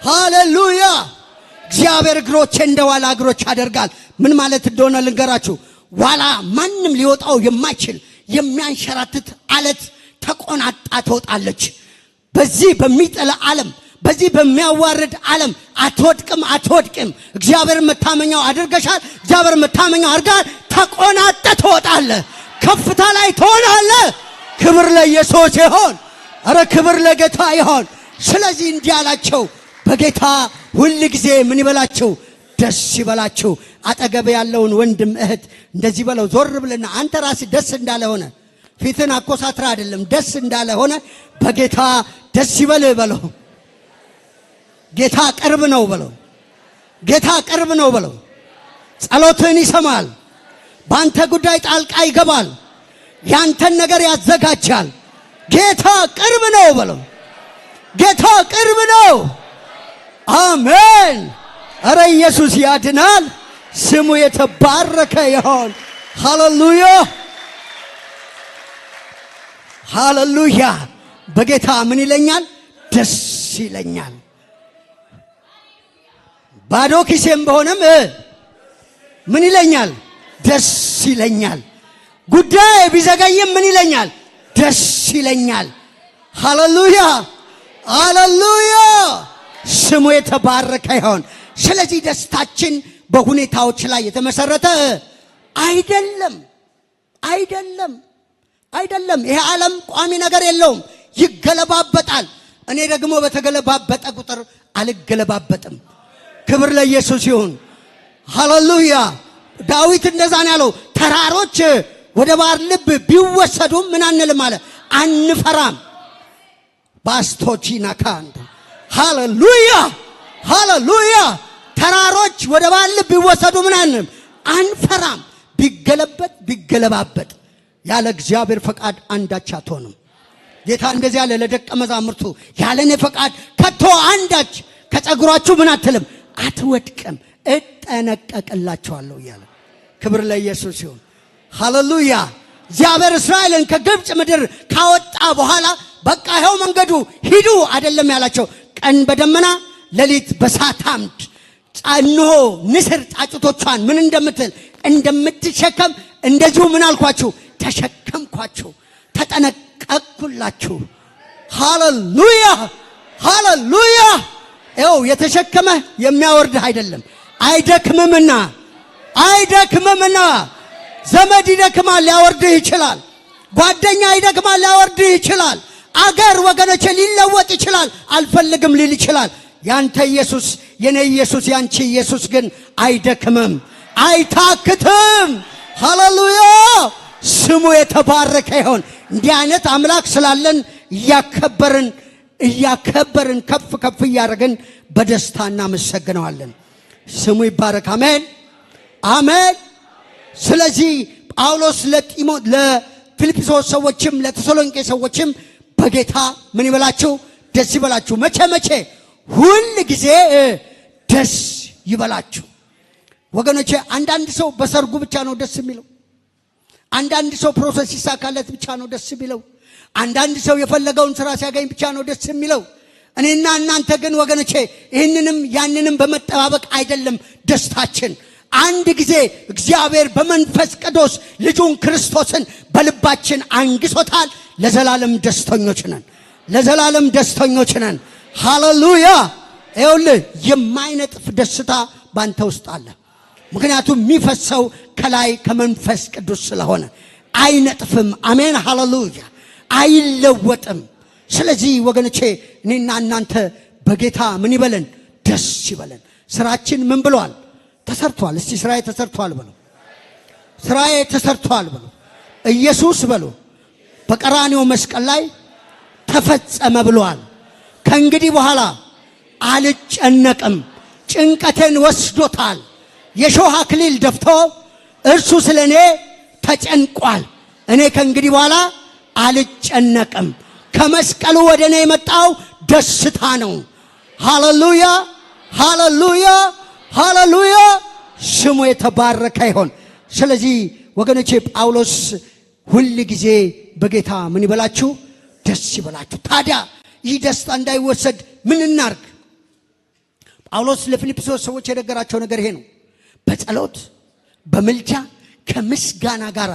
ሃሌሉያ። እግዚአብሔር እግሮቼ እንደ ዋላ እግሮች ያደርጋል። ምን ማለት እንደሆነ ልንገራችሁ። ዋላ ማንም ሊወጣው የማይችል የሚያንሸራትት አለት ተቆናጣ ትወጣለች። በዚህ በሚጥል ዓለም፣ በዚህ በሚያዋርድ ዓለም አትወድቅም። እግዚአብሔር መታመኛው አድርገሻል። እግዚአብሔር መታመኛው አድርጋል። ተቆናጣ ትወጣለህ። ከፍታ ላይ ትሆናለህ። ክብር ለኢየሱስ ይሁን። አረ ክብር ለጌታ ይሁን። ስለዚህ እንዲህ አላቸው፣ በጌታ ሁል ጊዜ ምን ይበላችሁ? ደስ ይበላችሁ። አጠገብ ያለውን ወንድም እህት እንደዚህ በለው፣ ዞር ብለና አንተ ራስህ ደስ እንዳለ ሆነ፣ ፊትን አኮሳትራ አይደለም፣ ደስ እንዳለ ሆነ በጌታ ደስ ይበልህ በለው። ጌታ ቅርብ ነው በለው። ጌታ ቅርብ ነው በለው። ጸሎትን ይሰማል። በአንተ ጉዳይ ጣልቃ ይገባል። ያንተን ነገር ያዘጋጃል። ጌታ ቅርብ ነው በለው። ጌታ ቅርብ ነው። አሜን። አረ ኢየሱስ ያድናል። ስሙ የተባረከ ይሁን። ሃሌሉያ ሃሌሉያ። በጌታ ምን ይለኛል? ደስ ይለኛል። ባዶ ኪሴም በሆነም ምን ይለኛል? ደስ ይለኛል። ጉዳይ ቢዘገይም ምን ይለኛል? ደስ ይለኛል። ሃሌሉያ ሃሌሉያ። ስሙ የተባረከ ይሁን። ስለዚህ ደስታችን በሁኔታዎች ላይ የተመሰረተ አይደለም። ይሄ ዓለም ቋሚ ነገር የለውም፣ ይገለባበጣል። እኔ ደግሞ በተገለባበጠ ቁጥር አልገለባበጥም። ክብር ለኢየሱስ ይሁን። ሃሌሉያ። ዳዊት እንደዛ ነው ያለው። ተራሮች ወደ ባህር ልብ ቢወሰዱም ምን አንልም አለ፣ አንፈራም። ባስቶቺና ካንተ ሃሌሉያ ሃሌሉያ። ተራሮች ወደ ባህር ልብ ቢወሰዱ ምን አንልም፣ አንፈራም። ቢገለበጥ ቢገለባበጥ ያለ እግዚአብሔር ፈቃድ አንዳች አትሆንም። ጌታ እንደዚህ ያለ ለደቀ መዛሙርቱ ያለኔ ፈቃድ ከቶ አንዳች ከጸጉራችሁ ምን አትልም አትወድቅም፣ እጠነቀቅላችኋለሁ እያለ ክብር ለኢየሱስ ይሁን። ሃሌሉያ። እግዚአብሔር እስራኤልን ከግብፅ ምድር ካወጣ በኋላ በቃ ይኸው መንገዱ ሂዱ አይደለም ያላቸው። ቀን በደመና ሌሊት በእሳት አምድ እነሆ ንስር ጫጩቶቿን ምን እንደምትሸከም እንደዚሁ ምን አልኳችሁ? ተሸከምኳችሁ፣ ተጠነቀቅኩላችሁ። ሃሌሉያ ሃሌሉያ። ይኸው የተሸከመ የሚያወርድህ አይደለም፣ አይደክምምና አይደክምምና። ዘመድ ይደክማል ሊያወርድህ ይችላል። ጓደኛ ይደክማል ሊያወርድህ ይችላል። አገር ወገኖቼ ሊለወጥ ይችላል፣ አልፈልግም ሊል ይችላል። ያንተ ኢየሱስ የኔ ኢየሱስ ያንቺ ኢየሱስ ግን አይደክምም፣ አይታክትም። ሃሌሉያ። ስሙ የተባረከ ይሁን። እንዲህ አይነት አምላክ ስላለን እያከበርን ከፍ ከፍ እያደረግን በደስታ እናመሰግነዋለን። ስሙ ይባረክ። አሜን አሜን። ስለዚህ ጳውሎስ ለፊልጵስዩስ ሰዎችም ለተሰሎንቄ ሰዎችም በጌታ ምን ይበላችሁ? ደስ ይበላችሁ። መቼ መቼ? ሁል ጊዜ ደስ ይበላችሁ። ወገኖቼ አንዳንድ ሰው በሰርጉ ብቻ ነው ደስ የሚለው። አንዳንድ ሰው ፕሮሰስ ሲሳካለት ብቻ ነው ደስ የሚለው። አንዳንድ ሰው የፈለገውን ስራ ሲያገኝ ብቻ ነው ደስ የሚለው። እኔና እናንተ ግን ወገኖቼ ይህንንም ያንንም በመጠባበቅ አይደለም ደስታችን። አንድ ጊዜ እግዚአብሔር በመንፈስ ቅዱስ ልጁን ክርስቶስን በልባችን አንግሶታል። ለዘላለም ደስተኞች ነን፣ ለዘላለም ደስተኞች ነን። ሃሌሉያ። ይኸውልህ የማይነጥፍ ደስታ ባንተ ውስጥ አለ። ምክንያቱም የሚፈሰው ከላይ ከመንፈስ ቅዱስ ስለሆነ አይነጥፍም። አሜን ሃሌሉያ። አይለወጥም። ስለዚህ ወገኖቼ እኔና እናንተ በጌታ ምን ይበለን? ደስ ይበለን። ስራችን ምን ብሏል? ተሰርቷል። እስቲ ስራዬ ተሰርቷል በሉ። ስራዬ ተሰርቷል በሉ። ኢየሱስ በሉ በቀራንዮ መስቀል ላይ ተፈጸመ ብሏል። ከእንግዲህ በኋላ አልጨነቅም። ጭንቀቴን ወስዶታል። የሾህ አክሊል ደፍቶ እርሱ ስለ እኔ ተጨንቋል። እኔ ከእንግዲህ በኋላ አልጨነቅም። ከመስቀሉ ወደ እኔ የመጣው ደስታ ነው። ሃሌሉያ ሃሌሉያ ሃሌሉያ። ስሙ የተባረከ ይሆን። ስለዚህ ወገኖቼ ጳውሎስ ሁል ጊዜ በጌታ ምን ይበላችሁ? ደስ ይበላችሁ። ታዲያ ይህ ደስታ እንዳይወሰድ ምን እናርግ? ጳውሎስ ለፊልጵስዩስ ሰዎች የነገራቸው ነገር ይሄ ነው። በጸሎት በምልጃ ከምስጋና ጋር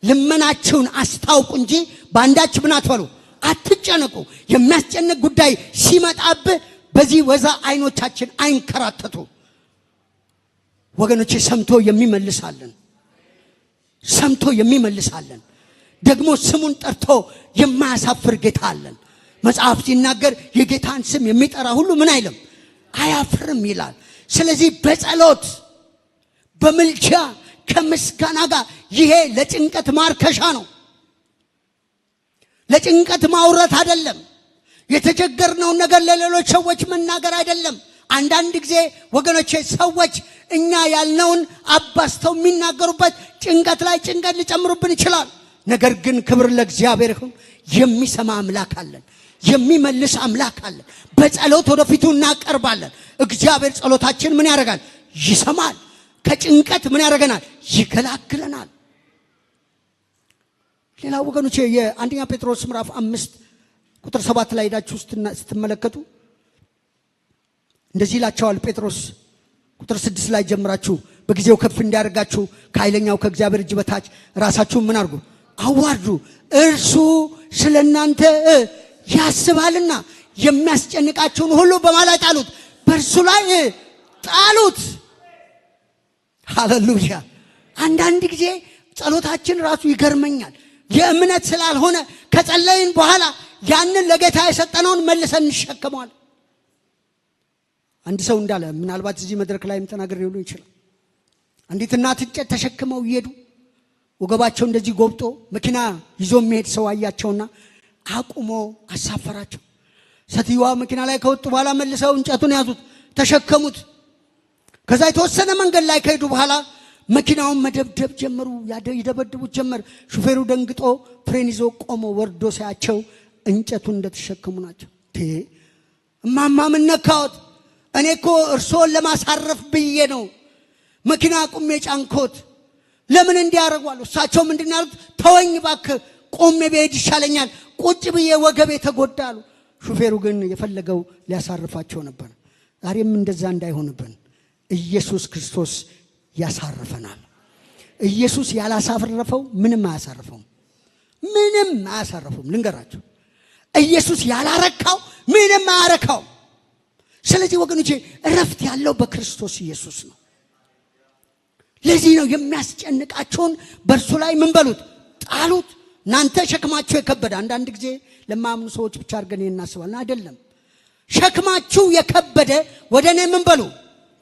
ልመናችሁን አስታውቁ እንጂ በአንዳች ምን አትበሉ፣ አትጨነቁ። የሚያስጨንቅ ጉዳይ ሲመጣብህ በዚህ ወዛ አይኖቻችን አይንከራተቱ። ወገኖቼ ሰምቶ የሚመልሳለን፣ ሰምቶ የሚመልሳለን። ደግሞ ስሙን ጠርቶ የማያሳፍር ጌታ አለን። መጽሐፍ ሲናገር የጌታን ስም የሚጠራ ሁሉ ምን አይልም? አያፍርም ይላል። ስለዚህ በጸሎት በምልጃ ከምስጋና ጋር ይሄ ለጭንቀት ማርከሻ ነው። ለጭንቀት ማውራት አይደለም። የተቸገርነውን ነገር ለሌሎች ሰዎች መናገር አይደለም። አንዳንድ ጊዜ ወገኖቼ ሰዎች እኛ ያልነውን አባስተው የሚናገሩበት ጭንቀት ላይ ጭንቀት ሊጨምሩብን ይችላል። ነገር ግን ክብር ለእግዚአብሔር ይሁን። የሚሰማ አምላክ አለን፣ የሚመልስ አምላክ አለን። በጸሎት ወደፊቱ እናቀርባለን። እግዚአብሔር ጸሎታችን ምን ያደርጋል? ይሰማል። ከጭንቀት ምን ያደርገናል? ይገላግለናል። ሌላ ወገኖቼ የአንደኛ ጴጥሮስ ምዕራፍ 5 ቁጥር 7 ላይ ሄዳችሁ ስትመለከቱ እንደዚህ ይላቸዋል ጴጥሮስ። ቁጥር 6 ላይ ጀምራችሁ በጊዜው ከፍ እንዲያደርጋችሁ ከኃይለኛው ከእግዚአብሔር እጅ በታች ራሳችሁን ምን አድርጉ? አዋርዱ። እርሱ ስለ እናንተ ያስባልና የሚያስጨንቃችሁን ሁሉ በማላይ ጣሉት፣ በእርሱ ላይ ጣሉት። ሃሌሉያ። አንዳንድ ጊዜ ጸሎታችን ራሱ ይገርመኛል። የእምነት ስላልሆነ ከጸለይን በኋላ ያንን ለጌታ የሰጠነውን መልሰን እንሸከመዋል። አንድ ሰው እንዳለ ምናልባት እዚህ መድረክ ላይም ተናግሬ ሊሆን ይችላል። አንዲት እናት እንጨት ተሸክመው ይሄዱ ወገባቸው እንደዚህ ጎብጦ መኪና ይዞ የሚሄድ ሰው አያቸውና አቁሞ አሳፈራቸው። ሴትዮዋ መኪና ላይ ከወጡ በኋላ መልሰው እንጨቱን ያዙት፣ ተሸከሙት። ከዛ የተወሰነ መንገድ ላይ ከሄዱ በኋላ መኪናውን መደብደብ ጀመሩ፣ ይደበድቡት ጀመር። ሹፌሩ ደንግጦ ፍሬን ይዞ ቆሞ ወርዶ ሲያቸው እንጨቱን እንደተሸከሙ ናቸው። እማማ ምን ነካዎት? እኔ እኮ እርሶን ለማሳረፍ ብዬ ነው መኪና ቁሜ ጫንኮት፣ ለምን እንዲያረጋሉ? እሳቸው ምንድን ያሉት? ተወኝ እባክህ ቆሜ ብሄድ ይሻለኛል፣ ቁጭ ብዬ ወገቤ ተጎዳሉ። ሹፌሩ ግን የፈለገው ሊያሳርፋቸው ነበር። ዛሬም እንደዛ እንዳይሆንብን ኢየሱስ ክርስቶስ ያሳርፈናል። ኢየሱስ ያላሳረፈው ምንም አያሳርፈውም፣ ምንም አያሳርፈውም። ልንገራችሁ፣ ኢየሱስ ያላረካው ምንም አያረካው። ስለዚህ ወገኖቼ እረፍት ያለው በክርስቶስ ኢየሱስ ነው። ለዚህ ነው የሚያስጨንቃቸውን በእርሱ ላይ ምን በሉት? ጣሉት። እናንተ ሸክማችሁ የከበደ፣ አንዳንድ ጊዜ ለማያምኑ ሰዎች ብቻ አድርገን እናስባለን። አይደለም። ሸክማችሁ የከበደ ወደ እኔ ምን በሉ?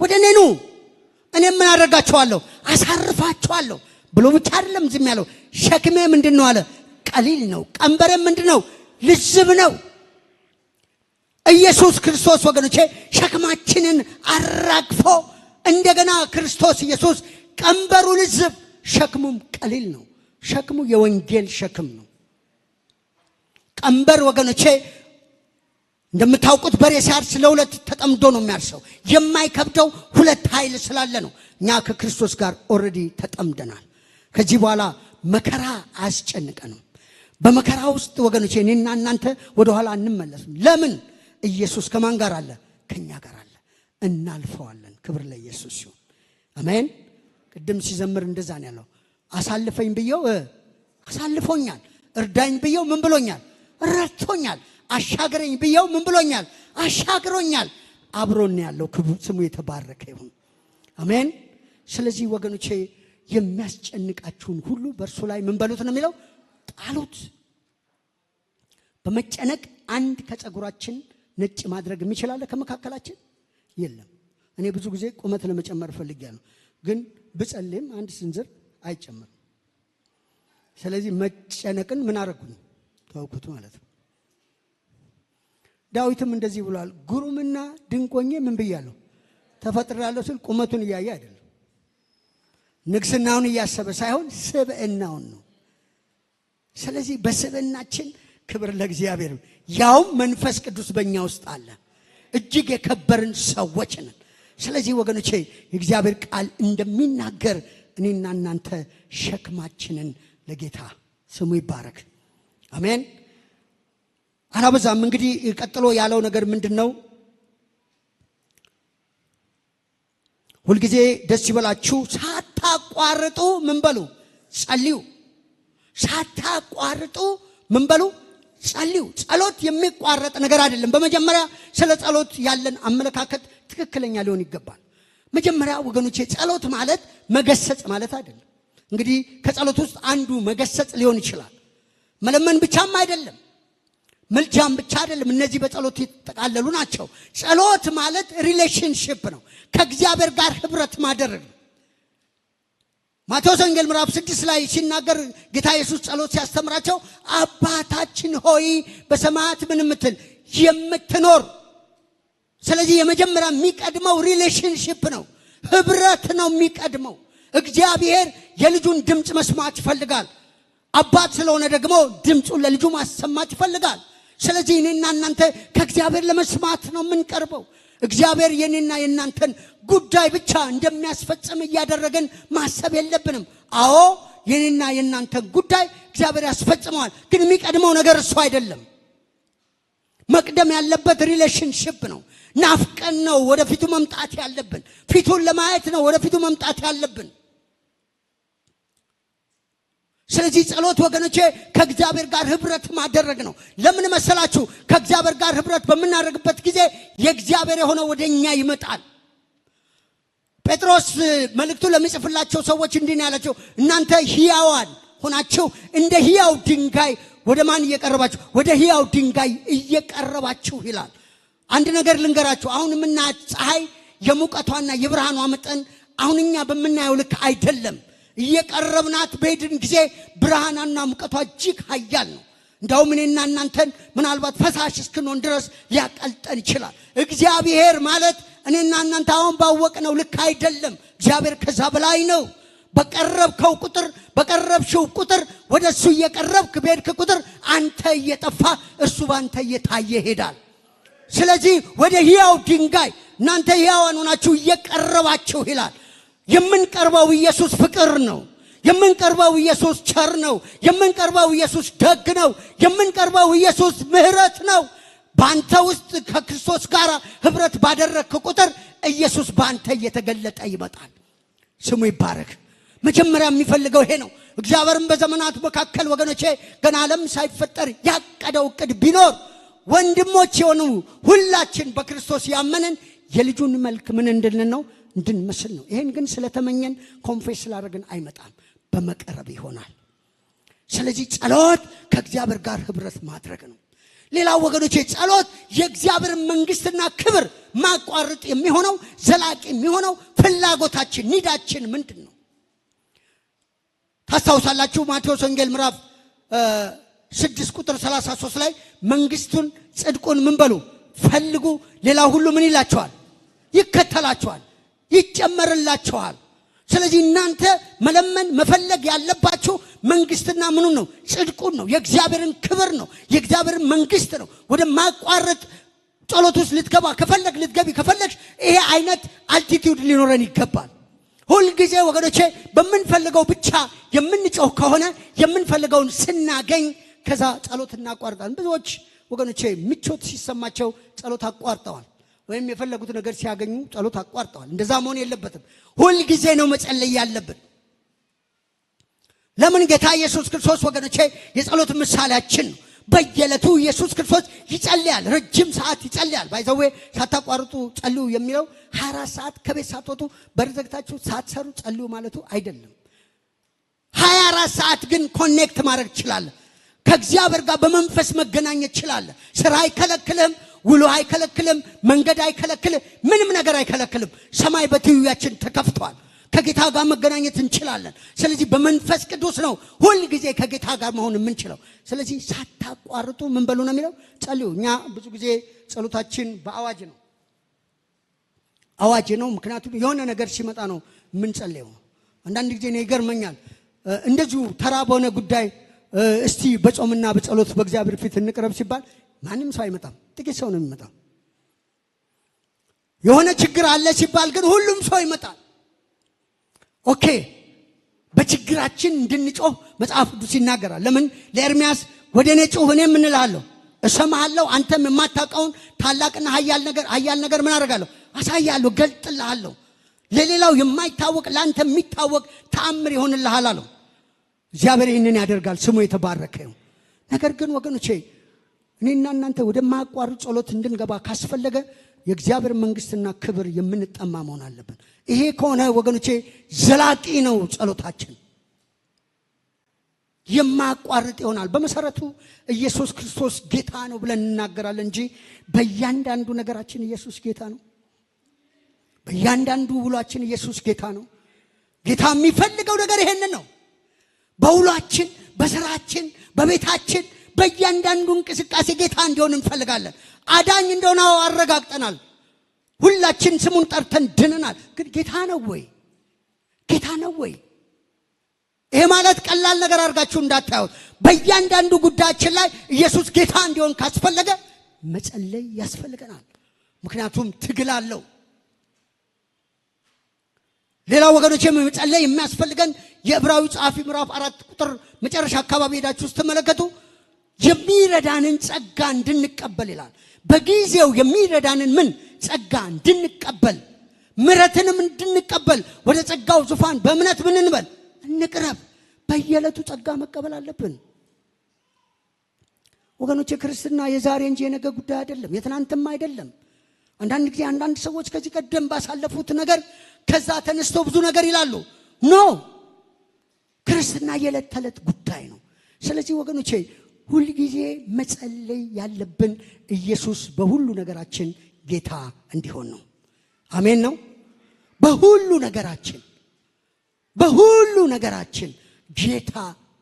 ወደ እኔ ኑ፣ እኔ ምን አደርጋችኋለሁ? አሳርፋችኋለሁ ብሎ ብቻ አይደለም ዝም ያለው። ሸክሜ ምንድን ነው አለ? ቀሊል ነው። ቀንበሬም ምንድን ነው? ልዝብ ነው። ኢየሱስ ክርስቶስ ወገኖቼ ሸክማችንን አራግፎ እንደገና ክርስቶስ ኢየሱስ ቀንበሩ ልዝብ ሸክሙም ቀሊል ነው። ሸክሙ የወንጌል ሸክም ነው። ቀንበር ወገኖቼ እንደምታውቁት በሬ ሲያርስ ለሁለት ተጠምዶ ነው የሚያርሰው። የማይከብደው ሁለት ኃይል ስላለ ነው። እኛ ከክርስቶስ ጋር ኦልሬዲ ተጠምደናል። ከዚህ በኋላ መከራ አያስጨንቀንም። በመከራ ውስጥ ወገኖቼ እኔና እናንተ ወደ ኋላ እንመለስም። ለምን? ኢየሱስ ከማን ጋር አለ? ከኛ ጋር አለ። እናልፈዋለን። ክብር ለኢየሱስ ይሁን። አሜን። ቅድም ሲዘምር እንደዛ ነው ያለው። አሳልፈኝ ብየው አሳልፎኛል፣ እርዳኝ ብየው ምን ብሎኛል? ረድቶኛል። አሻግረኝ ብየው ምን ብሎኛል? አሻግሮኛል። አብሮን ያለው ክብር ስሙ የተባረከ ይሁን። አሜን። ስለዚህ ወገኖቼ የሚያስጨንቃችሁን ሁሉ በእርሱ ላይ ምን በሉት ነው የሚለው? ጣሉት። በመጨነቅ አንድ ከጸጉራችን ነጭ ማድረግ የሚችላለ ከመካከላችን የለም። እኔ ብዙ ጊዜ ቁመት ለመጨመር ፈልጌያለሁ፣ ግን ብጸልም አንድ ስንዝር አይጨመርም። ስለዚህ መጨነቅን ምን አረጉኝ? ተውኩት ማለት ነው። ዳዊትም እንደዚህ ብሏል፣ ግሩምና ድንቆኜ ምን ብያለሁ? ተፈጥሬያለሁ ሲል ቁመቱን እያየ አይደለም፣ ንግስናውን እያሰበ ሳይሆን ስብዕናውን ነው። ስለዚህ በስብዕናችን ክብር ለእግዚአብሔር፣ ያውም መንፈስ ቅዱስ በእኛ ውስጥ አለ። እጅግ የከበርን ሰዎች ነን። ስለዚህ ወገኖቼ የእግዚአብሔር ቃል እንደሚናገር እኔና እናንተ ሸክማችንን ለጌታ ስሙ ይባረክ። አሜን። አላበዛም። እንግዲህ ቀጥሎ ያለው ነገር ምንድነው? ሁልጊዜ ደስ ይበላችሁ፣ ሳታቋርጡ ምን በሉ? ጸልዩ። ሳታቋርጡ ምን በሉ? ጸልዩ። ጸሎት የሚቋረጥ ነገር አይደለም። በመጀመሪያ ስለ ጸሎት ያለን አመለካከት ትክክለኛ ሊሆን ይገባል። መጀመሪያ ወገኖቼ ጸሎት ማለት መገሰጽ ማለት አይደለም። እንግዲህ ከጸሎት ውስጥ አንዱ መገሰጽ ሊሆን ይችላል። መለመን ብቻም አይደለም፣ መልጃም ብቻ አይደለም። እነዚህ በጸሎት የተጠቃለሉ ናቸው። ጸሎት ማለት ሪሌሽንሺፕ ነው፣ ከእግዚአብሔር ጋር ህብረት ማድረግ ነው። ማቴዎስ ወንጌል ምዕራፍ 6 ላይ ሲናገር ጌታ ኢየሱስ ጸሎት ሲያስተምራቸው አባታችን ሆይ በሰማያት ምን የምትል የምትኖር። ስለዚህ የመጀመሪያ የሚቀድመው ሪሌሽንሺፕ ነው፣ ህብረት ነው የሚቀድመው። እግዚአብሔር የልጁን ድምፅ መስማት ይፈልጋል። አባት ስለሆነ ደግሞ ድምፁን ለልጁ ማሰማት ይፈልጋል። ስለዚህ እኔና እናንተ ከእግዚአብሔር ለመስማት ነው የምንቀርበው። እግዚአብሔር የኔና የናንተን ጉዳይ ብቻ እንደሚያስፈጽም እያደረገን ማሰብ የለብንም። አዎ የኔና የናንተን ጉዳይ እግዚአብሔር ያስፈጽመዋል፣ ግን የሚቀድመው ነገር እሱ አይደለም። መቅደም ያለበት ሪሌሽንሺፕ ነው። ናፍቀን ነው ወደፊቱ መምጣት ያለብን። ፊቱን ለማየት ነው ወደፊቱ መምጣት ያለብን። ስለዚህ ጸሎት ወገኖቼ ከእግዚአብሔር ጋር ህብረት ማድረግ ነው። ለምን መሰላችሁ? ከእግዚአብሔር ጋር ህብረት በምናደርግበት ጊዜ የእግዚአብሔር የሆነ ወደኛ ይመጣል። ጴጥሮስ መልእክቱ ለሚጽፍላቸው ሰዎች እንዲህ ያላቸው፣ እናንተ ሕያዋን ሆናችሁ እንደ ሕያው ድንጋይ ወደ ማን እየቀረባችሁ? ወደ ሕያው ድንጋይ እየቀረባችሁ ይላል። አንድ ነገር ልንገራችሁ። አሁን የምናያት ፀሐይ የሙቀቷና የብርሃኗ መጠን አሁን እኛ በምናየው ልክ አይደለም። እየቀረብናት በሄድን ጊዜ ብርሃኗና ሙቀቷ እጅግ ኃያል ነው። እንዳውም እኔና እናንተን ምናልባት ፈሳሽ እስክንሆን ድረስ ሊያቀልጠን ይችላል። እግዚአብሔር ማለት እኔና እናንተ አሁን ባወቅነው ልክ አይደለም። እግዚአብሔር ከዛ በላይ ነው። በቀረብከው ቁጥር በቀረብሽው ቁጥር ወደሱ እየቀረብክ በሄድክ ቁጥር አንተ እየጠፋ እሱ ባንተ እየታየ ይሄዳል። ስለዚህ ወደ ሕያው ድንጋይ እናንተ ሕያዋን ሆናችሁ እየቀረባችሁ ይላል። የምንቀርበው ኢየሱስ ፍቅር ነው። የምንቀርበው ኢየሱስ ቸር ነው። የምንቀርበው ኢየሱስ ደግ ነው። የምንቀርበው ኢየሱስ ምሕረት ነው። ባንተ ውስጥ ከክርስቶስ ጋር ህብረት ባደረግክ ቁጥር ኢየሱስ ባንተ እየተገለጠ ይመጣል። ስሙ ይባረክ። መጀመሪያ የሚፈልገው ይሄ ነው። እግዚአብሔርም በዘመናት መካከል ወገኖቼ ገና ዓለም ሳይፈጠር ያቀደው ዕቅድ ቢኖር ወንድሞች የሆኑ ሁላችን በክርስቶስ ያመንን የልጁን መልክ ምን እንድልን ነው? እንድንመስል ነው። ይሄን ግን ስለተመኘን ኮንፌስ ስላደረግን አይመጣም፣ በመቀረብ ይሆናል። ስለዚህ ጸሎት ከእግዚአብሔር ጋር ህብረት ማድረግ ነው። ሌላው ወገኖቼ ጸሎት የእግዚአብሔር መንግስትና ክብር ማቋረጥ የሚሆነው ዘላቂ የሚሆነው ፍላጎታችን ኒዳችን ምንድን ነው? ታስታውሳላችሁ ማቴዎስ ወንጌል ምዕራፍ 6 ቁጥር 33 ላይ መንግስቱን ጽድቁን ምን በሉ ፈልጉ፣ ሌላ ሁሉ ምን ይላችኋል? ይከተላችኋል፣ ይጨመርላችኋል። ስለዚህ እናንተ መለመን መፈለግ ያለባችሁ መንግስትና ምኑን ነው? ጽድቁን ነው። የእግዚአብሔርን ክብር ነው። የእግዚአብሔርን መንግስት ነው። ወደ ማቋረጥ ጸሎት ውስጥ ልትገባ ከፈለግ ልትገቢ ከፈለግሽ ይሄ አይነት አልቲቲዩድ ሊኖረን ይገባል። ሁልጊዜ ወገኖቼ በምንፈልገው ብቻ የምንጮህ ከሆነ የምንፈልገውን ስናገኝ ከዛ ጸሎት እናቋርጣለን። ብዙዎች ወገኖቼ ምቾት ሲሰማቸው ጸሎት አቋርጠዋል፣ ወይም የፈለጉት ነገር ሲያገኙ ጸሎት አቋርጠዋል። እንደዛ መሆን የለበትም። ሁልጊዜ ነው መጸለይ ያለብን። ለምን? ጌታ ኢየሱስ ክርስቶስ ወገኖቼ የጸሎት ምሳሌያችን ነው። በየዕለቱ ኢየሱስ ክርስቶስ ይጸልያል፣ ረጅም ሰዓት ይጸልያል። ባይዘዌ ሳታቋርጡ ጸልዩ የሚለው 24 ሰዓት ከቤት ሳትወጡ በር ዘግታችሁ ሳትሰሩ ጸልዩ ማለቱ አይደለም። 24 ሰዓት ግን ኮኔክት ማድረግ ትችላለህ። ከእግዚአብሔር ጋር በመንፈስ መገናኘት ትችላለህ። ስራ አይከለክልም፣ ውሎ አይከለክልም፣ መንገድ አይከለክልም፣ ምንም ነገር አይከለክልም። ሰማይ በትይያችን ተከፍቷል። ከጌታ ጋር መገናኘት እንችላለን። ስለዚህ በመንፈስ ቅዱስ ነው ሁል ጊዜ ከጌታ ጋር መሆን የምንችለው። ስለዚህ ሳታቋርጡ ምን በሉ ነው የሚለው? ጸልዩ። እኛ ብዙ ጊዜ ጸሎታችን በአዋጅ ነው፣ አዋጅ ነው። ምክንያቱም የሆነ ነገር ሲመጣ ነው የምንጸልየው። አንዳንድ ጊዜ ነው ይገርመኛል። እንደዚሁ ተራ በሆነ ጉዳይ እስቲ በጾምና በጸሎት በእግዚአብሔር ፊት እንቅረብ ሲባል ማንም ሰው አይመጣም፣ ጥቂት ሰው ነው የሚመጣው። የሆነ ችግር አለ ሲባል ግን ሁሉም ሰው ይመጣል። ኦኬ፣ በችግራችን እንድንጮህ መጽሐፍ ቅዱስ ይናገራል። ለምን? ለኤርሚያስ ወደ እኔ ጮህ እኔም ምን እልሃለሁ? እሰማሃለሁ። አንተም የማታውቀውን ታላቅና ኃያል ነገር ምን አደርጋለሁ? አሳያለሁ፣ ገልጥልሃለሁ። ለሌላው የማይታወቅ ለአንተ የሚታወቅ ተአምር ይሆንልሃል አለው። እግዚአብሔር ይህንን ያደርጋል፣ ስሙ የተባረከ ይሁን። ነገር ግን ወገኖቼ እኔና እናንተ ወደማያቋርጥ ጸሎት እንድንገባ ካስፈለገ የእግዚአብሔር መንግስትና ክብር የምንጠማ መሆን አለብን። ይሄ ከሆነ ወገኖቼ ዘላቂ ነው ጸሎታችን፣ የማያቋርጥ ይሆናል። በመሰረቱ ኢየሱስ ክርስቶስ ጌታ ነው ብለን እናገራለን እንጂ በእያንዳንዱ ነገራችን ኢየሱስ ጌታ ነው። በእያንዳንዱ ውሏችን ኢየሱስ ጌታ ነው። ጌታ የሚፈልገው ነገር ይሄንን ነው። በውሏችን፣ በስራችን፣ በቤታችን፣ በእያንዳንዱ እንቅስቃሴ ጌታ እንዲሆን እንፈልጋለን። አዳኝ እንደሆነ አረጋግጠናል። ሁላችን ስሙን ጠርተን ድነናል። ግን ጌታ ነው ወይ? ጌታ ነው ወይ? ይሄ ማለት ቀላል ነገር አድርጋችሁ እንዳታዩት። በእያንዳንዱ ጉዳያችን ላይ ኢየሱስ ጌታ እንዲሆን ካስፈለገ መጸለይ ያስፈልገናል። ምክንያቱም ትግል አለው። ሌላው ወገኖች መጸለይ የሚያስፈልገን የዕብራዊ ጸሐፊ ምዕራፍ 4 ቁጥር መጨረሻ አካባቢ ሄዳችሁ ስትመለከቱ የሚረዳንን ጸጋ እንድንቀበል ይላል። በጊዜው የሚረዳንን ምን ጸጋ እንድንቀበል፣ ምሕረትንም እንድንቀበል ወደ ጸጋው ዙፋን በእምነት ምን እንበል እንቅረብ። በየዕለቱ ጸጋ መቀበል አለብን ወገኖች። ክርስትና የዛሬ እንጂ የነገ ጉዳይ አይደለም፣ የትናንትም አይደለም። አንዳንድ ጊዜ አንዳንድ ሰዎች ከዚህ ቀደም ባሳለፉት ነገር ከዛ ተነስተው ብዙ ነገር ይላሉ። ኖ፣ ክርስትና የዕለት ተዕለት ጉዳይ ነው። ስለዚህ ወገኖቼ ሁል ጊዜ መጸለይ ያለብን ኢየሱስ በሁሉ ነገራችን ጌታ እንዲሆን ነው። አሜን ነው። በሁሉ ነገራችን ጌታ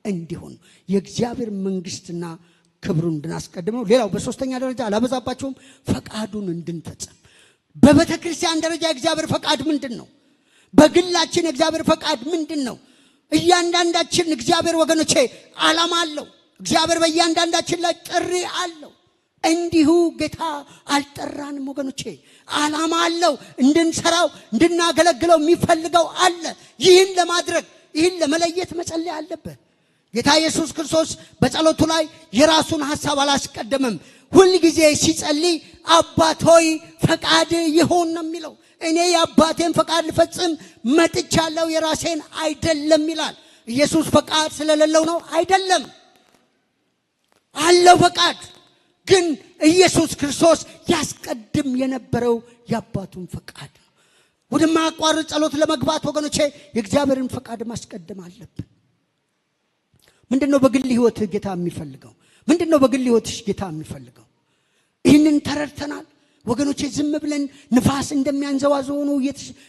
እንዲሆን የእግዚአብሔር መንግስትና ክብሩን እንድናስቀድመው። ሌላው በሶስተኛ ደረጃ አላበዛባቸውም፣ ፈቃዱን እንድንፈጽም። በቤተ ክርስቲያን ደረጃ የእግዚአብሔር ፈቃድ ምንድን ነው? በግላችን የእግዚአብሔር ፈቃድ ምንድን ነው? እያንዳንዳችን እግዚአብሔር ወገኖቼ ዓላማ አለው። እግዚአብሔር በእያንዳንዳችን ላይ ጥሪ አለው። እንዲሁ ጌታ አልጠራንም ወገኖቼ። ዓላማ አለው። እንድንሰራው እንድናገለግለው የሚፈልገው አለ። ይህን ለማድረግ ይህን ለመለየት መጸለይ አለበት። ጌታ ኢየሱስ ክርስቶስ በጸሎቱ ላይ የራሱን ሐሳብ አላስቀደመም። ሁል ጊዜ ሲጸልይ አባት ሆይ ፈቃድ ይሁን ነው የሚለው። እኔ የአባቴን ፈቃድ ልፈጽም መጥቻለሁ፣ የራሴን አይደለም ይላል። ኢየሱስ ፈቃድ ስለሌለው ነው አይደለም፣ አለው ፈቃድ። ግን ኢየሱስ ክርስቶስ ያስቀድም የነበረው የአባቱን ፈቃድ ነው። ወደማያቋርጥ ጸሎት ለመግባት ወገኖቼ የእግዚአብሔርን ፈቃድ ማስቀደም አለብን። ምንድነው በግል ህይወትህ ጌታ የሚፈልገው? ምንድነው በግል ህይወትሽ ጌታ የሚፈልገው? ይህንን ተረድተናል ወገኖቼ። ዝም ብለን ንፋስ እንደሚያንዘዋዘው ነው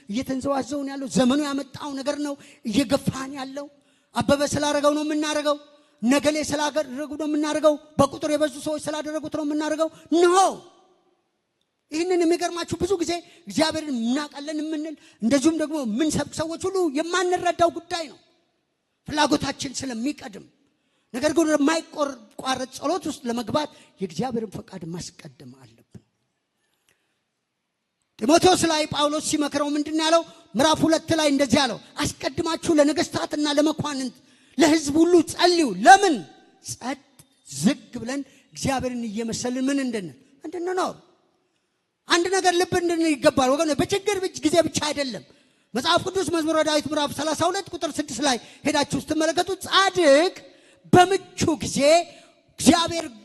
እየተንዘዋዘውን ያለው። ዘመኑ ያመጣው ነገር ነው እየገፋን ያለው። አበበ ስላደረገው ነው የምናደርገው፣ ነገሌ ስላደረጉ ነው የምናደርገው፣ በቁጥር የበዙ ሰዎች ስላደረጉት ነው የምናደርገው። ይህንን የሚገርማችሁ ብዙ ጊዜ እግዚአብሔርን እናውቃለን የምንል እንደዚሁም ደግሞ የምንሰብክ ሰዎች ሁሉ የማንረዳው ጉዳይ ነው፣ ፍላጎታችን ስለሚቀድም። ነገር ግን የማይቋረጥ ጸሎት ውስጥ ለመግባት የእግዚአብሔርን ፈቃድ ማስቀደም አለብን። ጢሞቴዎስ ላይ ጳውሎስ ሲመክረው ምንድን ያለው? ምዕራፍ 2 ላይ እንደዚህ ያለው፣ አስቀድማችሁ ለነገስታትና ለመኳንንት ለህዝብ ሁሉ ጸልዩ። ለምን? ጸጥ ዝግ ብለን እግዚአብሔርን እየመሰልን ምን እንድንኖር አንድ ነገር ልብ እንድንል ይገባል ወገን። በችግር ጊዜ ብቻ አይደለም። መጽሐፍ ቅዱስ መዝሙረ ዳዊት ምዕራፍ 32 ቁጥር 6 ላይ ሄዳችሁ ስትመለከቱ ጻድቅ በምቹ ጊዜ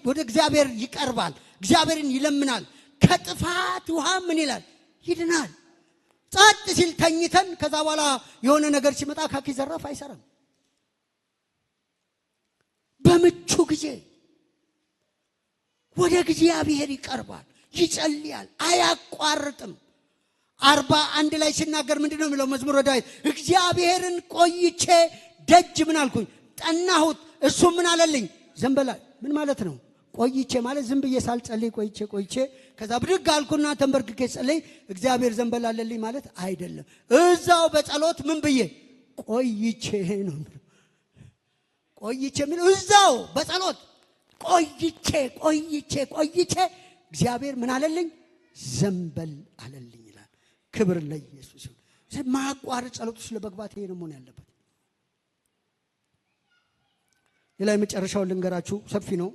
ወደ እግዚአብሔር ይቀርባል፣ እግዚአብሔርን ይለምናል፣ ከጥፋት ውሃ ምን ይላል? ይድናል። ጸጥ ሲል ተኝተን ከዛ በኋላ የሆነ ነገር ሲመጣ ካኪ ዘራፍ አይሰራም። በምቹ ጊዜ ወደ እግዚአብሔር ይቀርባል፣ ይጸልያል፣ አያቋርጥም። 41 ላይ ሲናገር ምንድነው የሚለው መዝሙረ ዳዊት? እግዚአብሔርን ቆይቼ ደጅ ምን አልኩኝ? ጠናሁት፣ እሱ ምን አለልኝ? ዘንበላ። ምን ማለት ነው? ቆይቼ ማለት ዝም ብዬ ሳልጸልይ ቆይቼ ከዛ ብድግ አልኩና ተንበርክኬ ጸልይ እግዚአብሔር ዘንበል አለልኝ ማለት አይደለም። እዛው በጸሎት ምን ብዬ ቆይቼ ነው። ቆይቼ ምን እዛው በጸሎት ቆይቼ እግዚአብሔር ምን አለልኝ? ዘንበል አለልኝ ይላል። ክብር ለኢየሱስ ይሁን። ማቋረጥ ጸሎት ውስጥ ለመግባት ይሄ ነው መሆን ያለበት። ሌላ የመጨረሻው ልንገራችሁ፣ ሰፊ ነው።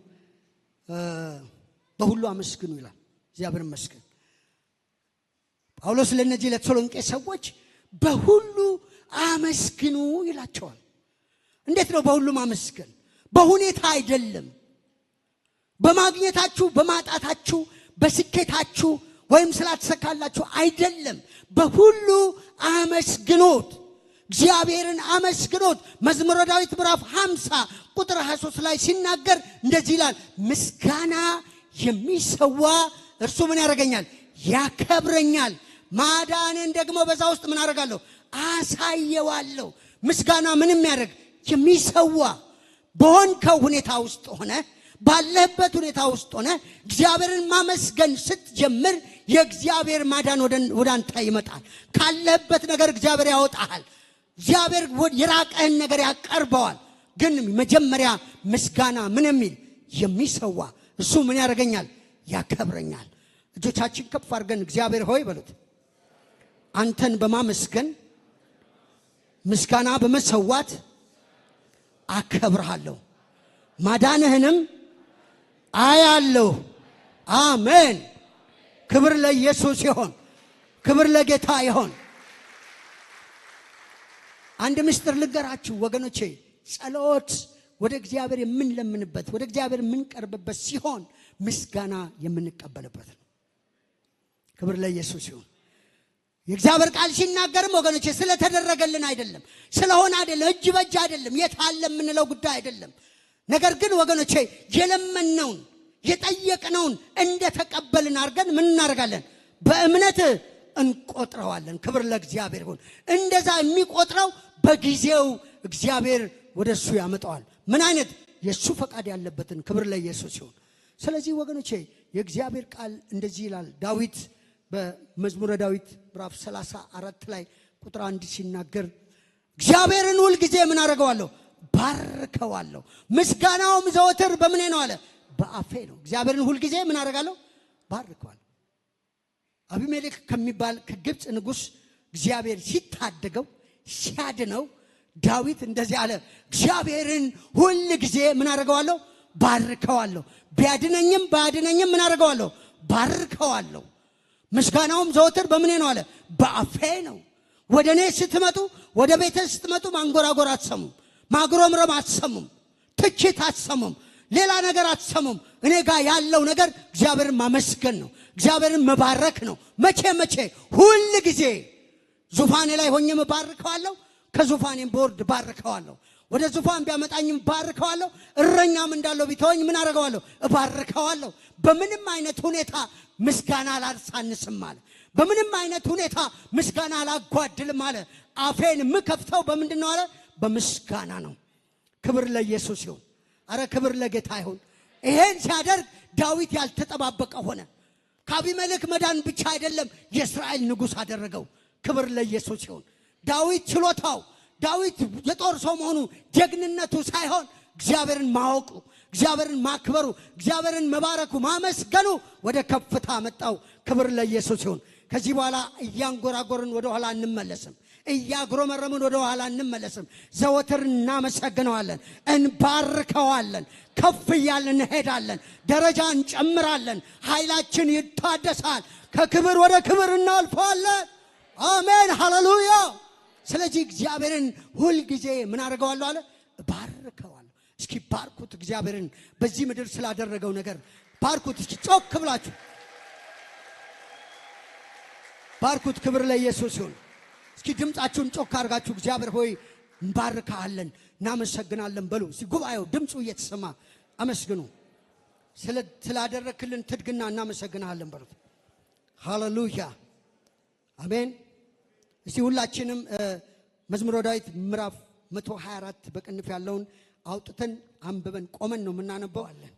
በሁሉ አመስግኑ ይላል። እግዚአብሔር ይመስገን። ጳውሎስ ለነዚህ ለተሰሎንቄ ሰዎች በሁሉ አመስግኑ ይላቸዋል። እንዴት ነው በሁሉ ማመስገን? በሁኔታ አይደለም። በማግኘታችሁ፣ በማጣታችሁ፣ በስኬታችሁ ወይም ስላተሰካላችሁ አይደለም። በሁሉ አመስግኑት፣ እግዚአብሔርን አመስግኑት። መዝሙረ ዳዊት ምዕራፍ 50 ቁጥር 23 ላይ ሲናገር እንደዚህ ይላል፣ ምስጋና የሚሰዋ እርሱ ምን ያደርገኛል? ያከብረኛል። ማዳንን ደግሞ በዛ ውስጥ ምን አደርጋለሁ? አሳየዋለሁ። ምስጋና ምንም ያደርግ የሚሰዋ በሆንከው ሁኔታ ውስጥ ሆነ ባለህበት ሁኔታ ውስጥ ሆነ እግዚአብሔርን ማመስገን ስትጀምር የእግዚአብሔር ማዳን ወደ አንተ ይመጣል። ካለህበት ነገር እግዚአብሔር ያወጣሃል። እግዚአብሔር የራቀህን ነገር ያቀርበዋል። ግን መጀመሪያ ምስጋና ምን የሚል የሚሰዋ እሱ ምን ያደርገኛል? ያከብረኛል። እጆቻችን ከፍ አድርገን እግዚአብሔር ሆይ በሉት፣ አንተን በማመስገን ምስጋና በመሰዋት አከብርሃለሁ፣ ማዳንህንም አያለሁ። አሜን። ክብር ለኢየሱስ ይሆን፣ ክብር ለጌታ ይሆን። አንድ ምስጢር ልንገራችሁ ወገኖቼ፣ ጸሎት ወደ እግዚአብሔር የምንለምንበት ወደ እግዚአብሔር የምንቀርብበት ሲሆን ምስጋና የምንቀበልበት ነው። ክብር ለኢየሱስ ይሁን። የእግዚአብሔር ቃል ሲናገርም ወገኖቼ ስለተደረገልን አይደለም፣ ስለሆነ አይደለም፣ እጅ በእጅ አይደለም፣ የት አለ የምንለው ጉዳይ አይደለም። ነገር ግን ወገኖቼ የለመነውን የጠየቅነውን እንደተቀበልን አድርገን ምን እናደርጋለን? በእምነት እንቆጥረዋለን። ክብር ለእግዚአብሔር ይሁን። እንደዛ የሚቆጥረው በጊዜው እግዚአብሔር ወደሱ ያመጣዋል። ምን አይነት? የሱ ፈቃድ ያለበትን። ክብር ለኢየሱስ ይሁን። ስለዚህ ወገኖቼ የእግዚአብሔር ቃል እንደዚህ ይላል። ዳዊት በመዝሙረ ዳዊት ምዕራፍ 34 ላይ ቁጥር 1 ሲናገር እግዚአብሔርን ሁል ጊዜ ምን አደርገዋለሁ? ባርከዋለሁ። ምስጋናውም ዘወትር በምኔ ነው አለ? በአፌ ነው። እግዚአብሔርን ሁል ጊዜ ምን አደርጋለሁ? ባርከዋለሁ። አቢሜሌክ ከሚባል ከግብፅ ንጉሥ እግዚአብሔር ሲታደገው ሲያድነው ዳዊት እንደዚህ አለ፣ እግዚአብሔርን ሁል ጊዜ ምን አደርገዋለሁ? ባርከዋለሁ። ቢያድነኝም ባያድነኝም ምን አደርገዋለሁ? ባርከዋለሁ። ምስጋናውም ዘወትር በምኔ ነው አለ? በአፌ ነው። ወደ እኔ ስትመጡ፣ ወደ ቤተ ስትመጡ ማንጎራጎር አትሰሙም፣ ማጉረምረም አትሰሙም፣ ትችት አትሰሙም፣ ሌላ ነገር አትሰሙም። እኔ ጋር ያለው ነገር እግዚአብሔርን ማመስገን ነው፣ እግዚአብሔርን መባረክ ነው። መቼ መቼ? ሁል ጊዜ። ዙፋኔ ላይ ሆኜ ባርከዋለሁ፣ ከዙፋኔም ቦርድ ባርከዋለሁ። ወደ ዙፋን ቢያመጣኝም ባርከዋለሁ። እረኛም እንዳለው ቢተወኝ ምን አደርገዋለሁ? እባርከዋለሁ። በምንም አይነት ሁኔታ ምስጋና አላሳንስም አለ። በምንም አይነት ሁኔታ ምስጋና አላጓድልም አለ። አፌን የምከፍተው በምንድን ነው አለ? በምስጋና ነው። ክብር ለኢየሱስ ይሁን። አረ ክብር ለጌታ ይሁን። ይሄን ሲያደርግ ዳዊት ያልተጠባበቀ ሆነ። ከአቢሜሌክ መዳን ብቻ አይደለም የእስራኤል ንጉሥ አደረገው። ክብር ለኢየሱስ ይሁን። ዳዊት ችሎታው፣ ዳዊት የጦር ሰው መሆኑ፣ ጀግንነቱ ሳይሆን እግዚአብሔርን ማወቁ፣ እግዚአብሔርን ማክበሩ፣ እግዚአብሔርን መባረኩ፣ ማመስገኑ ወደ ከፍታ መጣው። ክብር ለኢየሱስ ይሁን። ከዚህ በኋላ እያንጎራጎርን ወደ ኋላ እንመለስም፣ እያጉረመረምን ወደ ኋላ እንመለስም። ዘወትር እናመሰግነዋለን፣ እንባርከዋለን፣ ከፍ እያልን እንሄዳለን፣ ደረጃ እንጨምራለን፣ ኃይላችን ይታደሳል፣ ከክብር ወደ ክብር እናልፋለን። አሜን ሃሌሉያ። ስለዚህ እግዚአብሔርን ሁል ጊዜ ምን አደርገዋለሁ አለ? ባርከዋለሁ። እስኪ ባርኩት እግዚአብሔርን በዚህ ምድር ስላደረገው ነገር ባርኩት። እስኪ ጮክ ብላችሁ ባርኩት። ክብር ለኢየሱስ ይሁን። እስኪ ድምጻችሁን ጮክ አድርጋችሁ እግዚአብሔር ሆይ እንባርካለን፣ እናመሰግናለን በሉ። እስኪ ጉባኤው ድምፁ እየተሰማ አመስግኑ። ስላደረክልን ትድግና እናመሰግናለን በሉት። ሃሌሉያ አሜን። እስቲ ሁላችንም መዝሙረ ዳዊት ምዕራፍ 124 በቅንፍ ያለውን አውጥተን አንብበን ቆመን ነው የምናነበው አለን።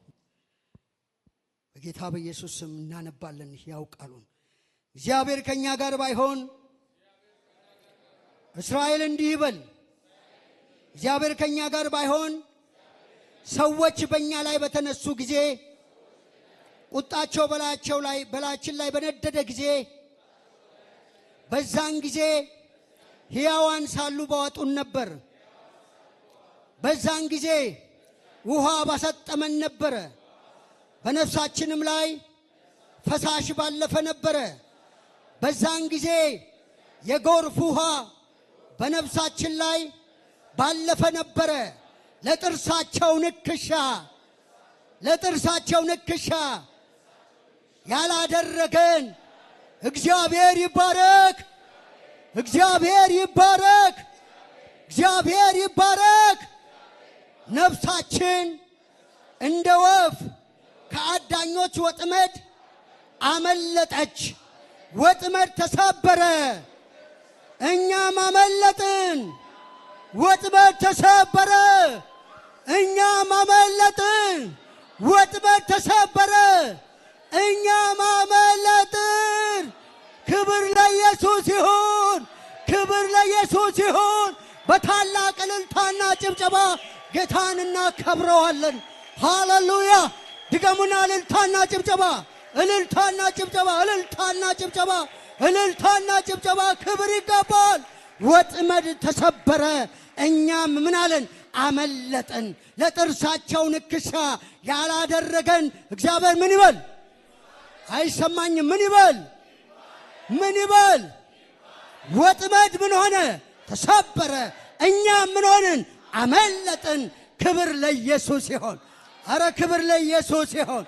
በጌታ በኢየሱስ ስም እናነባለን። ያውቃሉን እግዚአብሔር ከኛ ጋር ባይሆን እስራኤል እንዲህ ይበል፣ እግዚአብሔር ከኛ ጋር ባይሆን ሰዎች በእኛ ላይ በተነሱ ጊዜ፣ ቁጣቸው በላያችን ላይ በነደደ ጊዜ፣ በዛን ጊዜ ሕያዋን ሳሉ ባወጡን ነበር። በዛን ጊዜ ውሃ ባሰጠመን ነበረ፣ በነፍሳችንም ላይ ፈሳሽ ባለፈ ነበረ። በዛን ጊዜ የጎርፍ ውሃ በነፍሳችን ላይ ባለፈ ነበረ። ለጥርሳቸው ንክሻ ያላደረገን እግዚአብሔር ይባረክ፣ እግዚአብሔር ይባረክ፣ እግዚአብሔር ይባረክ። ነፍሳችን እንደ ወፍ ከአዳኞች ወጥመድ አመለጠች። ወጥመድ ተሰበረ፣ እኛም አመለጥን። ወጥመድ ተሰበረ፣ እኛም አመለጥን። ወጥመድ ተሰበረ፣ እኛም አመለጥን። ክብር ለኢየሱስ ይሁን፣ ክብር ለኢየሱስ ይሁን። በታላቅ እልልታና ጭብጨባ ጌታን እናከብረዋለን። ሃሌሉያ። ድገሙና እልልታና ጭብጨባ፣ እልልታና ጭብጨባ፣ እልልታና ጭብጨባ፣ እልልታና ጭብጨባ። ክብር ይገባል። ወጥመድ ተሰበረ፣ እኛም ምን አለን? አመለጥን። ለጥርሳቸው ንክሻ ያላደረገን እግዚአብሔር ምን ይበል? አይሰማኝም። ምን ይበል? ምን ይበል? ወጥመድ ምን ሆነ? ተሰበረ። እኛም ምን ሆንን? አመለጥን። ክብር ለኢየሱስ ይሆን። አረ ክብር ለኢየሱስ ይሆን።